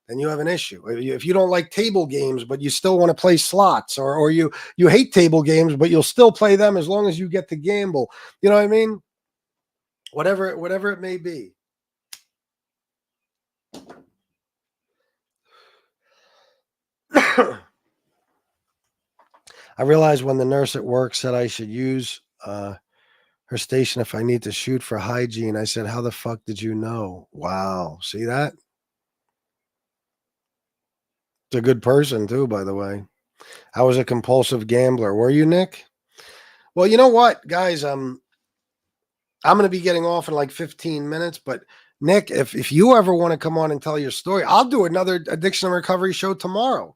then you have an issue. If you don't like table games, but you still want to play slots, or you hate table games, but you'll still play them as long as you get to gamble. You know what I mean? Whatever it may be. I realized when the nurse at work said I should use her station if I need to shoot for hygiene. I said, how the fuck did you know? Wow. See that? It's a good person too, by the way. I was a compulsive gambler. Were you, Nick? Well, you know what, guys? I'm going to be getting off in like 15 minutes, but Nick, if you ever want to come on and tell your story, I'll do another addiction and recovery show tomorrow.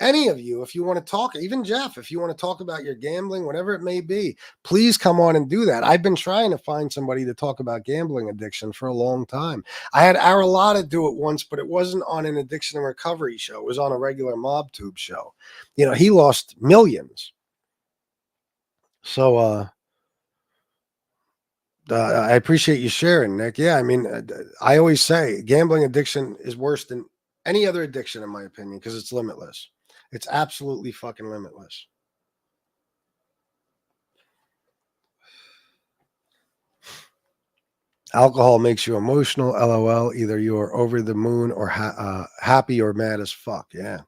Any of you, if you want to talk, even Jeff, if you want to talk about your gambling, whatever it may be, please come on and do that. I've been trying to find somebody to talk about gambling addiction for a long time. I had Aralotta do it once, but it wasn't on an addiction and recovery show. It was on a regular MobTube show. He lost millions. So I appreciate you sharing, Nick. Yeah, I mean, I always say gambling addiction is worse than any other addiction, in my opinion, because it's limitless. It's absolutely fucking limitless. Alcohol makes you emotional, LOL. Either you're over the moon or happy or mad as fuck. Yeah.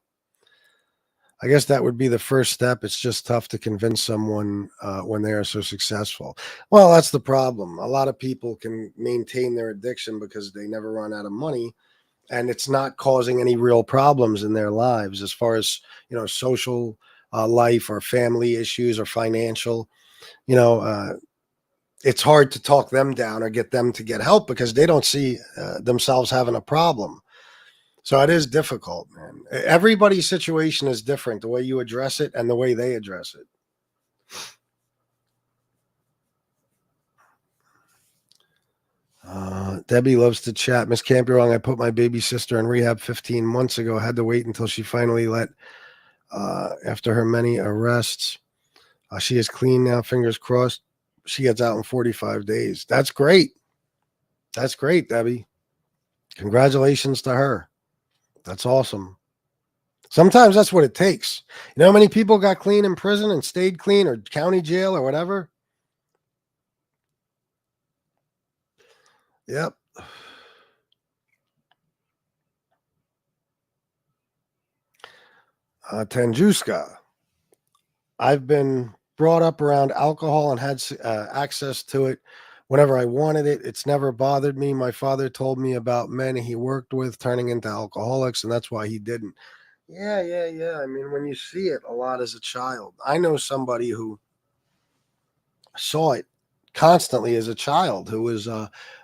I guess that would be the first step. It's just tough to convince someone when they are so successful. Well, that's the problem. A lot of people can maintain their addiction because they never run out of money. And it's not causing any real problems in their lives as far as, social life or family issues or financial. It's hard to talk them down or get them to get help because they don't see themselves having a problem. So it is difficult, man. Everybody's situation is different, the way you address it and the way they address it. Debbie loves to chat. Miss Campurong, I put my baby sister in rehab 15 months ago. Had to wait until she finally let, after her many arrests. She is clean now, fingers crossed. She gets out in 45 days. That's great. That's great, Debbie. Congratulations to her. That's awesome. Sometimes that's what it takes. You know how many people got clean in prison and stayed clean, or county jail or whatever? Yep. Tanjuska. I've been brought up around alcohol and had access to it whenever I wanted it. It's never bothered me. My father told me about men he worked with turning into alcoholics, and that's why he didn't. Yeah. I mean, when you see it a lot as a child, I know somebody who saw it constantly as a child, who was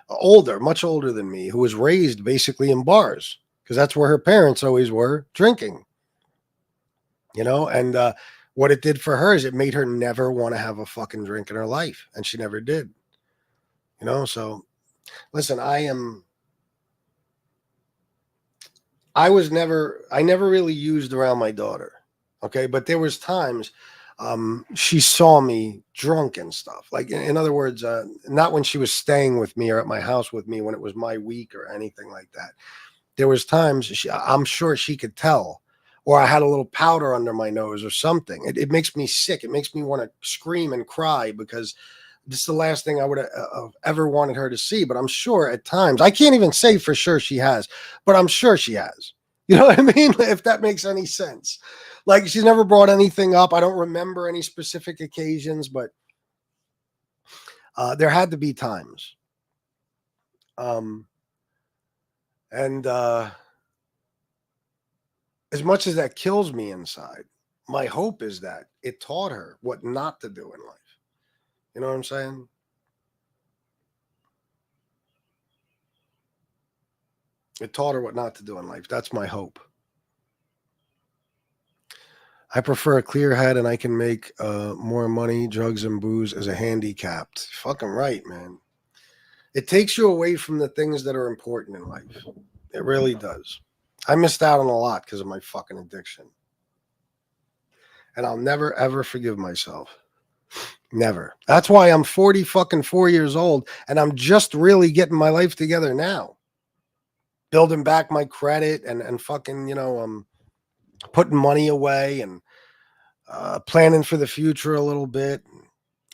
older, much older than me, who was raised basically in bars because that's where her parents always were, drinking. You know, and what it did for her is it made her never want to have a fucking drink in her life, and she never did. You know, so listen, I never really used around my daughter. Okay. But there was times she saw me drunk and stuff. Like, in other words, not when she was staying with me or at my house with me when it was my week or anything like that. There was times I'm sure she could tell, or I had a little powder under my nose or something. It makes me sick. It makes me want to scream and cry because this is the last thing I would have ever wanted her to see. But I'm sure at times, I can't even say for sure she has, but I'm sure she has. You know what I mean? If that makes any sense. Like, she's never brought anything up. I don't remember any specific occasions, but there had to be times. As much as that kills me inside, my hope is that it taught her what not to do in life. You know what I'm saying? It taught her what not to do in life. That's my hope. I prefer a clear head and I can make more money. Drugs and booze as a handicapped. Fucking right, man. It takes you away from the things that are important in life. It really does. I missed out on a lot because of my fucking addiction. And I'll never, ever forgive myself. Never. That's why I'm 4 years old and I'm just really getting my life together now. Building back my credit and fucking, you know, putting money away and planning for the future a little bit.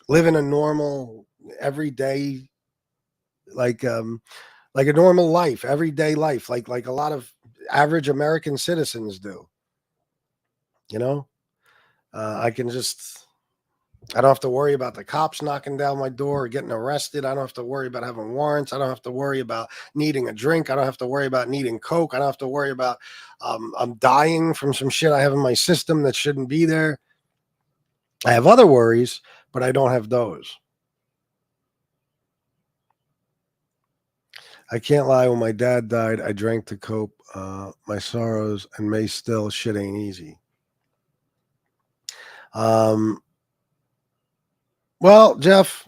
Living a normal, everyday, like a normal life, everyday life, like a lot of average American citizens do. You know, I don't have to worry about the cops knocking down my door or getting arrested. I don't have to worry about having warrants. I don't have to worry about needing a drink. I don't have to worry about needing Coke. I don't have to worry about I'm dying from some shit I have in my system that shouldn't be there. I have other worries, but I don't have those. I can't lie. When my dad died, I drank to cope my sorrows and may still. Shit ain't easy. Well, Jeff,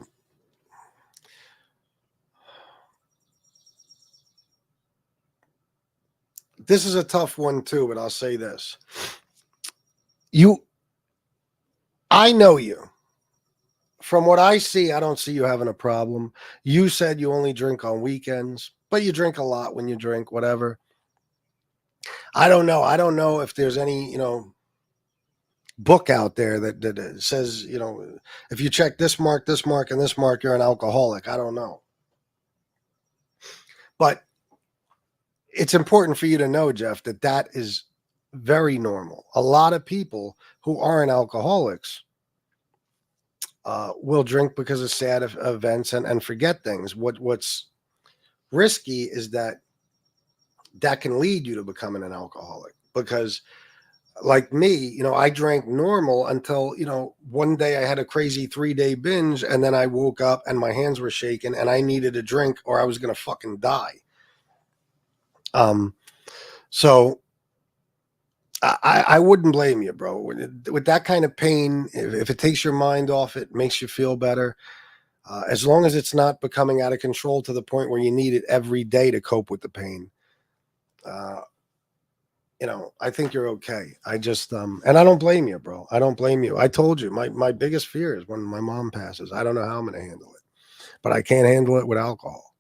this is a tough one too, but I'll say this. I know you. From what I see, I don't see you having a problem. You said you only drink on weekends, but you drink a lot when you drink, whatever. I don't know. I don't know if there's any, book out there that says, if you check this mark, and this mark, you're an alcoholic. I don't know. But it's important for you to know, Jeff, that is very normal. A lot of people who aren't alcoholics will drink because of sad events and forget things. What's risky is that can lead you to becoming an alcoholic, because like me, I drank normal until, one day I had a crazy 3-day binge and then I woke up and my hands were shaking and I needed a drink or I was going to fucking die. So I wouldn't blame you, bro. With that kind of pain, if it takes your mind off it, makes you feel better, As long as it's not becoming out of control to the point where you need it every day to cope with the pain, I think you're okay. I just, and I don't blame you, bro. I don't blame you. I told you my biggest fear is when my mom passes. I don't know how I'm going to handle it, but I can't handle it with alcohol.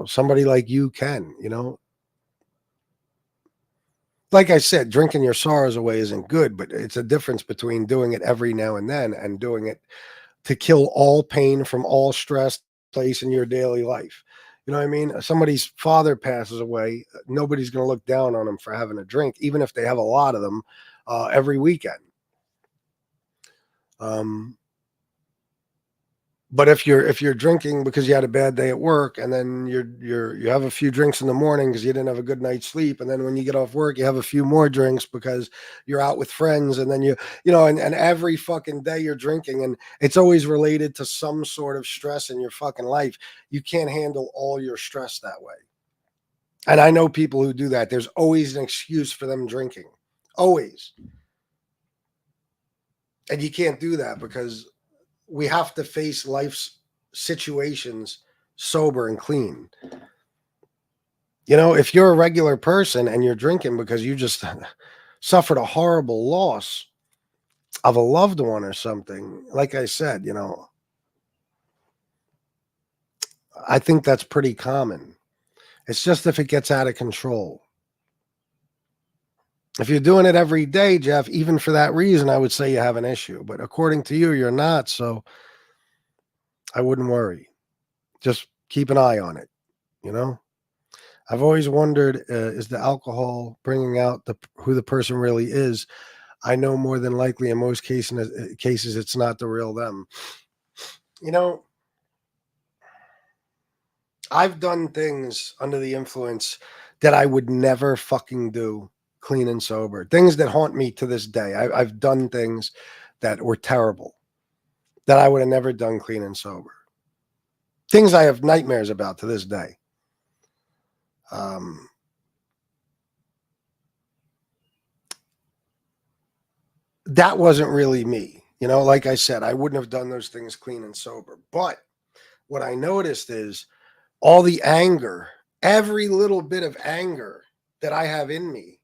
Somebody like you can, like I said, drinking your sorrows away isn't good, but it's a difference between doing it every now and then and doing it to kill all pain from all stress place in your daily life. You know what I mean? Somebody's father passes away. Nobody's going to look down on them for having a drink, even if they have a lot of them every weekend. But if you're drinking because you had a bad day at work, and then you have a few drinks in the morning because you didn't have a good night's sleep, and then when you get off work, you have a few more drinks because you're out with friends, and then and every fucking day you're drinking, and it's always related to some sort of stress in your fucking life. You can't handle all your stress that way. And I know people who do that. There's always an excuse for them drinking. Always. And you can't do that because we have to face life's situations sober and clean. If you're a regular person and you're drinking because you just suffered a horrible loss of a loved one or something, like I said, I think that's pretty common. It's just if it gets out of control. If you're doing it every day, Jeff, even for that reason, I would say you have an issue. But according to you, you're not. So I wouldn't worry. Just keep an eye on it. I've always wondered, is the alcohol bringing out who the person really is? I know more than likely in most cases it's not the real them. I've done things under the influence that I would never fucking do clean and sober. Things that haunt me to this day. I've done things that were terrible that I would have never done clean and sober. Things I have nightmares about to this day. That wasn't really me. Like I said, I wouldn't have done those things clean and sober. But what I noticed is all the anger, every little bit of anger that I have in me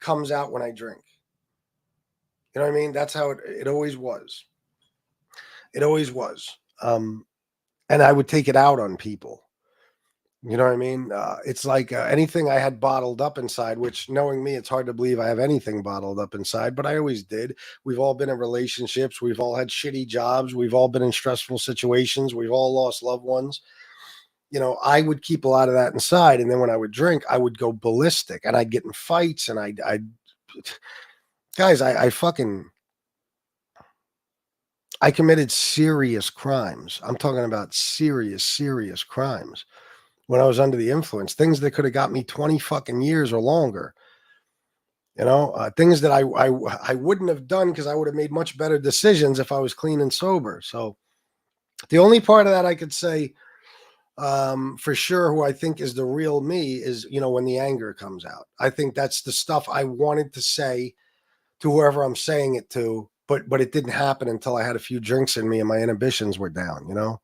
comes out when I drink. You know what I mean? That's how it always was. It always was. And I would take it out on people. You know what I mean? It's like anything I had bottled up inside, which knowing me, it's hard to believe I have anything bottled up inside, but I always did. We've all been in relationships. We've all had shitty jobs. We've all been in stressful situations. We've all lost loved ones. I would keep a lot of that inside. And then when I would drink, I would go ballistic and I'd get in fights and I committed serious crimes. I'm talking about serious crimes when I was under the influence, things that could have got me 20 fucking years or longer. Things that I wouldn't have done because I would have made much better decisions if I was clean and sober. So the only part of that I could say, for sure, who I think is the real me is, when the anger comes out. I think that's the stuff I wanted to say to whoever I'm saying it to, but it didn't happen until I had a few drinks in me and my inhibitions were down,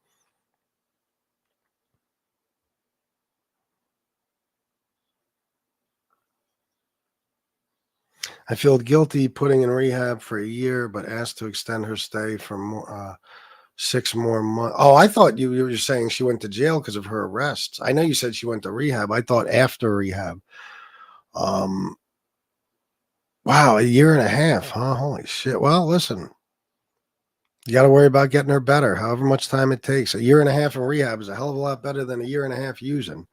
I feel guilty putting in rehab for a year, but asked to extend her stay for more, 6 more months. Oh, I thought you were saying she went to jail because of her arrests. I know you said she went to rehab. I thought after rehab. Wow, a year and a half, huh? Holy shit. Well, listen, you got to worry about getting her better, however much time it takes. A year and a half in rehab is a hell of a lot better than a year and a half using.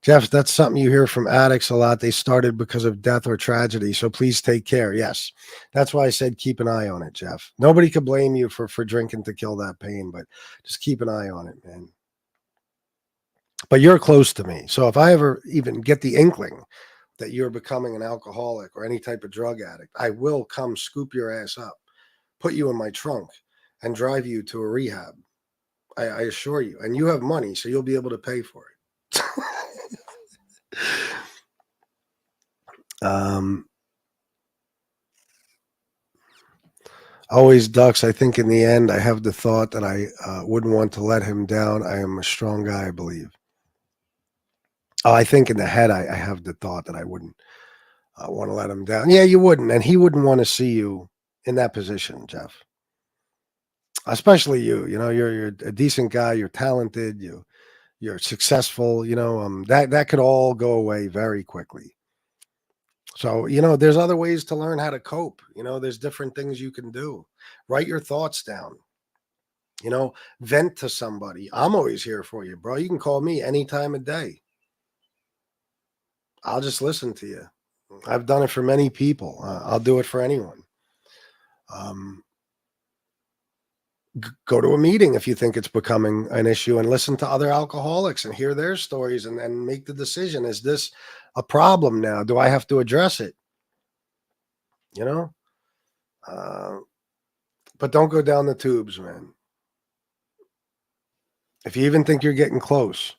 Jeff, that's something you hear from addicts a lot. They started because of death or tragedy. So please take care. Yes. That's why I said keep an eye on it, Jeff. Nobody could blame you for drinking to kill that pain, but just keep an eye on it, man. But you're close to me. So if I ever even get the inkling that you're becoming an alcoholic or any type of drug addict, I will come scoop your ass up, put you in my trunk, and drive you to a rehab. I assure you. And you have money, so you'll be able to pay for it. always ducks. I think in the end, I have the thought that I wouldn't want to let him down. I am a strong guy, I believe. Oh, I think in the head, I have the thought that I wouldn't want to let him down. Yeah, you wouldn't. And he wouldn't want to see you in that position, Jeff. Especially you. You know, you're a decent guy. You're talented. You're successful. You know, that could all go away very quickly. So, you know, there's other ways to learn how to cope. You know, there's different things you can do. Write your thoughts down. You know, vent to somebody. I'm always here for you, bro. You can call me any time of day. I'll just listen to you. I've done it for many people. I'll do it for anyone. Go to a meeting if you think it's becoming an issue and listen to other alcoholics and hear their stories and make the decision. Is this a problem now? Do I have to address it? You know? But don't go down the tubes, man. If you even think you're getting close,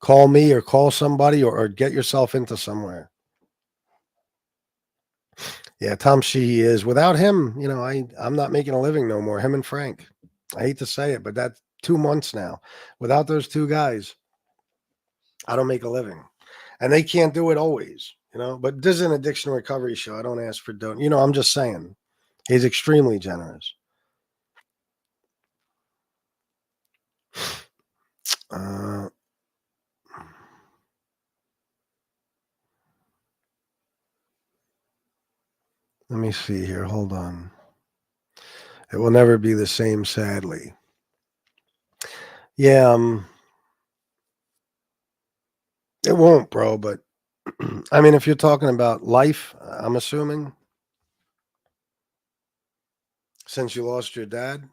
call me or call somebody or get yourself into somewhere. Yeah, Tom Sheehy is. Without him, you know, I'm not making a living no more. Him and Frank. I hate to say it, but that's 2 months now. Without those two guys, I don't make a living. And they can't do it always, you know. But this is an addiction recovery show. I don't ask for don't. You know, I'm just saying. He's extremely generous. Let me see here. Hold on. It will never be the same, sadly. Yeah, it won't, bro. But I mean, if you're talking about life, I'm assuming, since you lost your dad.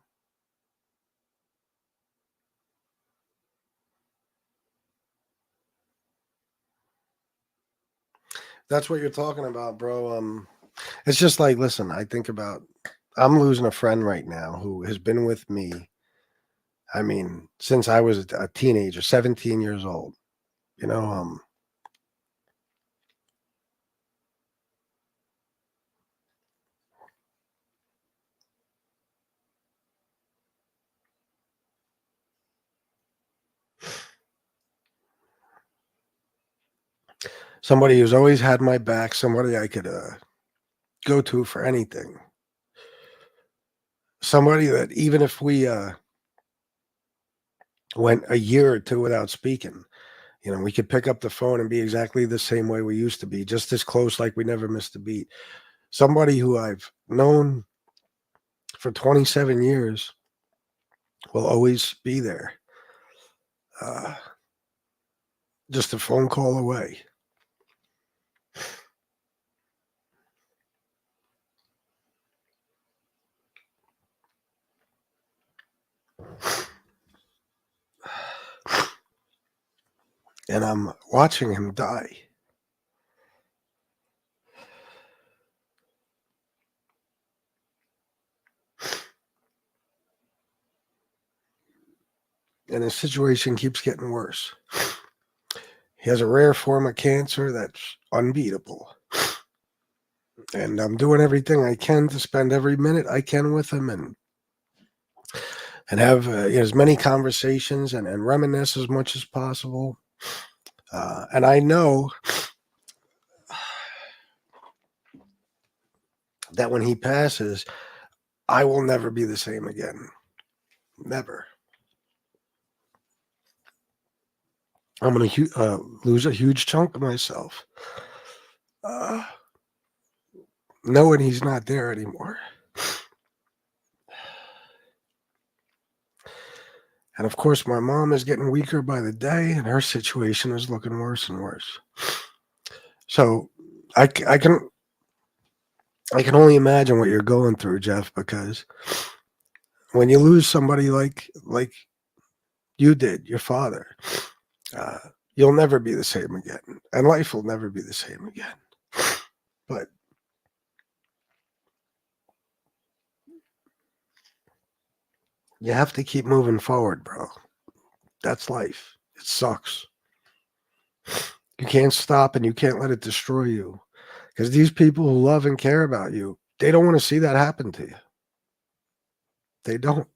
That's what you're talking about, bro. It's just like, listen, I think about, I'm losing a friend right now who has been with me, I mean, since I was a teenager, 17 years old, you know, somebody who's always had my back, somebody I could go to for anything. Somebody that even if we went a year or two without speaking, you know, we could pick up the phone and be exactly the same way we used to be, just as close, like we never missed a beat. Somebody who I've known for 27 years will always be there. Just a phone call away. And I'm watching him die. And his situation keeps getting worse. He has a rare form of cancer that's unbeatable. And I'm doing everything I can to spend every minute I can with him and have as many conversations and reminisce as much as possible. And I know that when he passes, I will never be the same again. Never. I'm going to lose a huge chunk of myself. Knowing he's not there anymore. And of course, my mom is getting weaker by the day, and her situation is looking worse and worse. So I can only imagine what you're going through, Jeff, because when you lose somebody like you did, your father, you'll never be the same again, and life will never be the same again. But you have to keep moving forward, bro. That's life. It sucks. You can't stop and you can't let it destroy you. Because these people who love and care about you, they don't want to see that happen to you. They don't.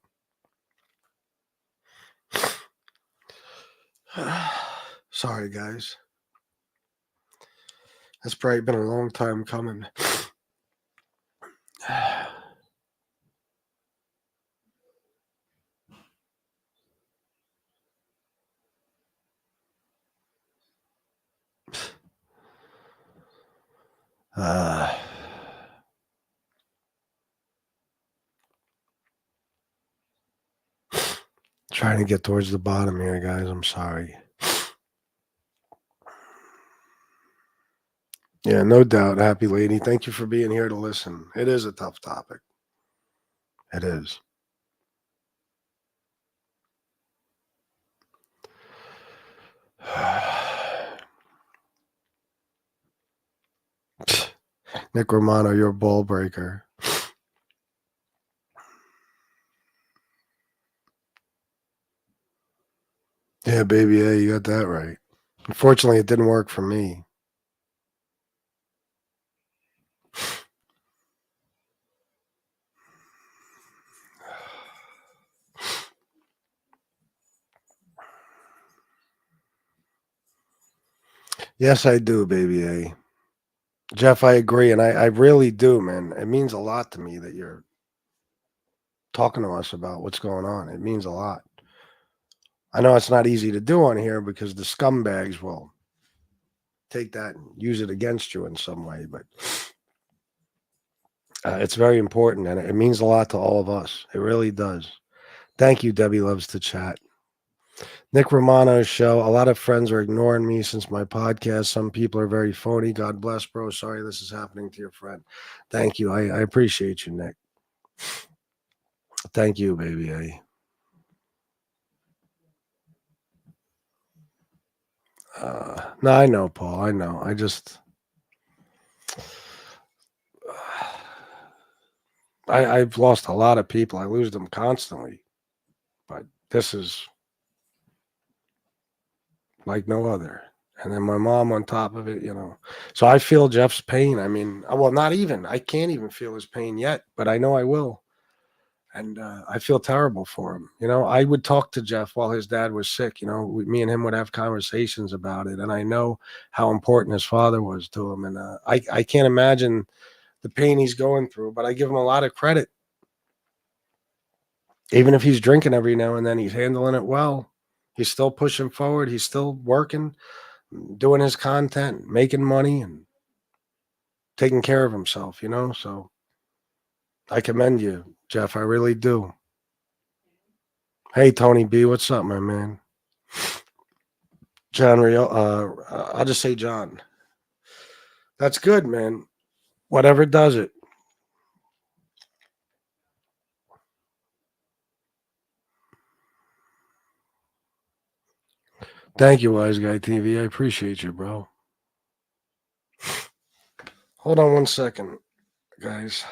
Sorry, guys. That's probably been a long time coming. Trying to get towards the bottom here, guys. I'm sorry. Yeah, no doubt. Happy lady. Thank you for being here to listen. It is a tough topic. It is. Nick Romano, you're a ball breaker. Yeah, baby, yeah, you got that right. Unfortunately, it didn't work for me. Yes, I do, baby A. Jeff, I agree, and I really do, man. It means a lot to me that you're talking to us about what's going on. It means a lot. I know it's not easy to do on here because the scumbags will take that and use it against you in some way, but it's very important, and it means a lot to all of us. It really does. Thank you, Debbie Loves to Chat. Nick Romano's show. A lot of friends are ignoring me since my podcast. Some people are very phony. God bless, bro. Sorry this is happening to your friend. Thank you. I appreciate you, Nick. Thank you, baby A. No, I know, Paul. I know. I've lost a lot of people. I lose them constantly. But this is like no other. And then my mom on top of it, you know. So I feel Jeff's pain. I mean, well, not even. I can't even feel his pain yet, but I know I will. And I feel terrible for him. You know, I would talk to Jeff while his dad was sick. You know, me and him would have conversations about it. And I know how important his father was to him. And I can't imagine the pain he's going through, but I give him a lot of credit. Even if he's drinking every now and then, he's handling it well. He's still pushing forward. He's still working, doing his content, making money, and taking care of himself, you know? So I commend you, Jeff. I really do. Hey, Tony B, what's up, my man? John Rio, I'll just say John. That's good, man. Whatever does it. Thank you, Wise Guy TV. I appreciate you, bro. Hold on one second, guys.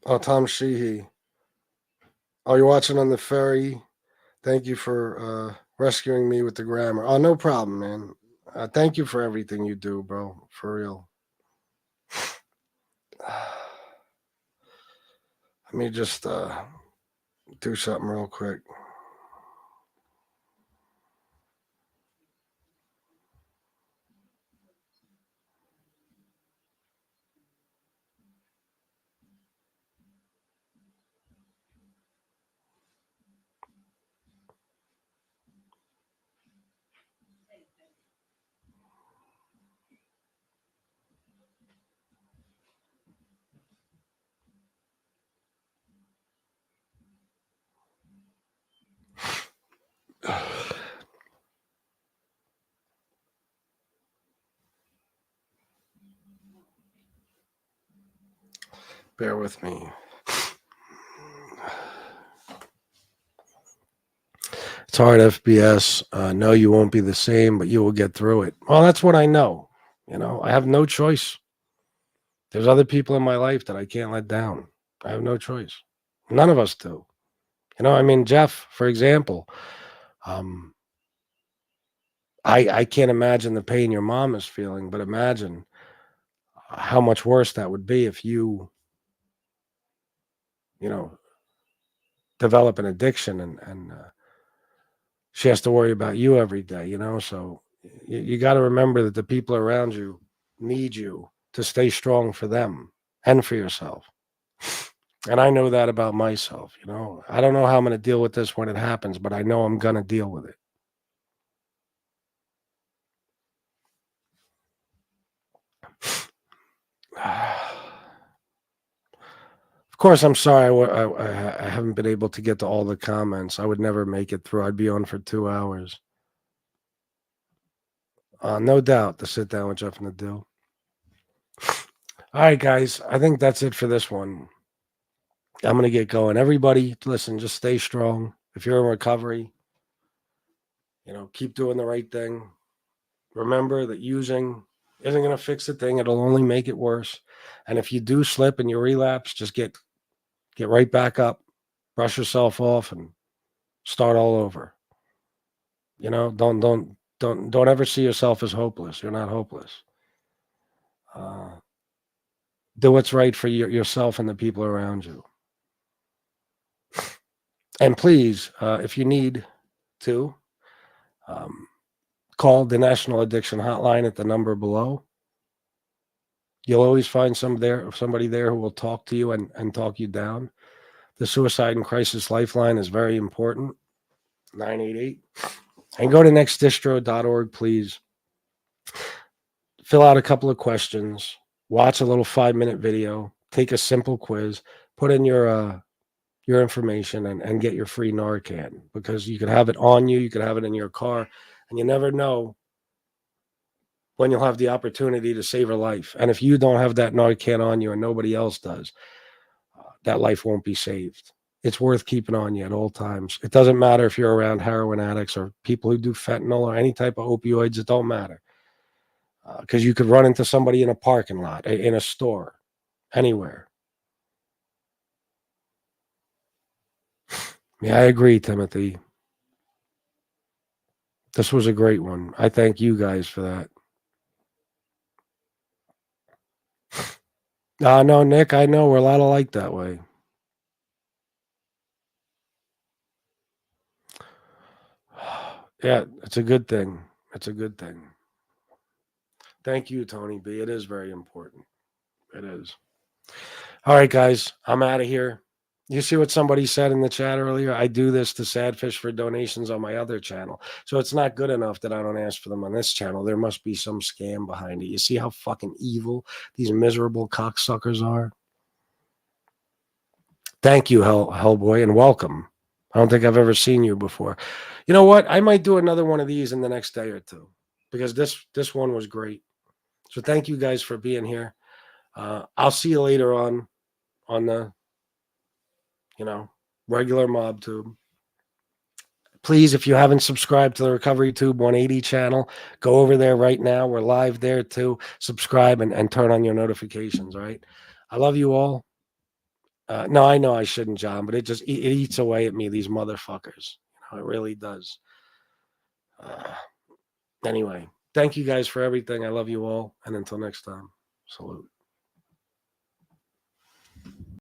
Oh, Tom Sheehy. Oh, you're watching on the ferry. Thank you for rescuing me with the grammar. Oh, no problem, man. Thank you for everything you do, bro. For real. Let me just do something real quick. Bear with me. It's hard, FBS. No, you won't be the same, but you will get through it. Well, that's what I know. You know, I have no choice. There's other people in my life that I can't let down. I have no choice. None of us do. You know, I mean, Jeff, for example, I can't imagine the pain your mom is feeling, but imagine how much worse that would be if you know, develop an addiction and she has to worry about you every day, you know? So you got to remember that the people around you need you to stay strong for them and for yourself. And I know that about myself, you know. I don't know how I'm going to deal with this when it happens, but I know I'm going to deal with it. Of course, I'm sorry I haven't been able to get to all the comments. I would never make it through. I'd be on for 2 hours. No doubt to sit down with Jeff and the Dill. All right, guys. I think that's it for this one. I'm going to get going. Everybody, listen, just stay strong. If you're in recovery, you know, keep doing the right thing. Remember that using isn't going to fix the thing. It'll only make it worse. And if you do slip and you relapse, just get right back up, brush yourself off, and start all over. You know, don't ever see yourself as hopeless. You're not hopeless. Do what's right for yourself and the people around you. And please, if you need to, call the National Addiction Hotline at the number below. You'll always find somebody there who will talk to you and talk you down. The Suicide and Crisis Lifeline is very important. 988. And go to nextdistro.org, please. Fill out a couple of questions. Watch a little 5-minute video. Take a simple quiz. Put in your information and get your free Narcan, because you could have it on you. You could have it in your car. And you never know when you'll have the opportunity to save a life. And if you don't have that Narcan on you and nobody else does, that life won't be saved. It's worth keeping on you at all times. It doesn't matter if you're around heroin addicts or people who do fentanyl or any type of opioids. It don't matter. Because you could run into somebody in a parking lot, in a store, anywhere. Yeah, I agree, Timothy. This was a great one. I thank you guys for that. No, Nick, I know we're a lot alike that way. Yeah, it's a good thing. It's a good thing. Thank you, Tony B. It is very important. It is. All right, guys, I'm out of here. You see what somebody said in the chat earlier? I do this to Sadfish for donations on my other channel. So it's not good enough that I don't ask for them on this channel. There must be some scam behind it. You see how fucking evil these miserable cocksuckers are? Thank you, Hellboy, and welcome. I don't think I've ever seen you before. You know what? I might do another one of these in the next day or two, because this one was great. So thank you guys for being here. I'll see you later on the, regular Mob Tube. Please, if you haven't subscribed to the Recovery Tube 180 channel, go over there right now. We're live there too. Subscribe and turn on your notifications, all right? I love you all. No, I know I shouldn't, John, but it eats away at me, these motherfuckers. It really does. Anyway, thank you guys for everything. I love you all. And until next time, salute.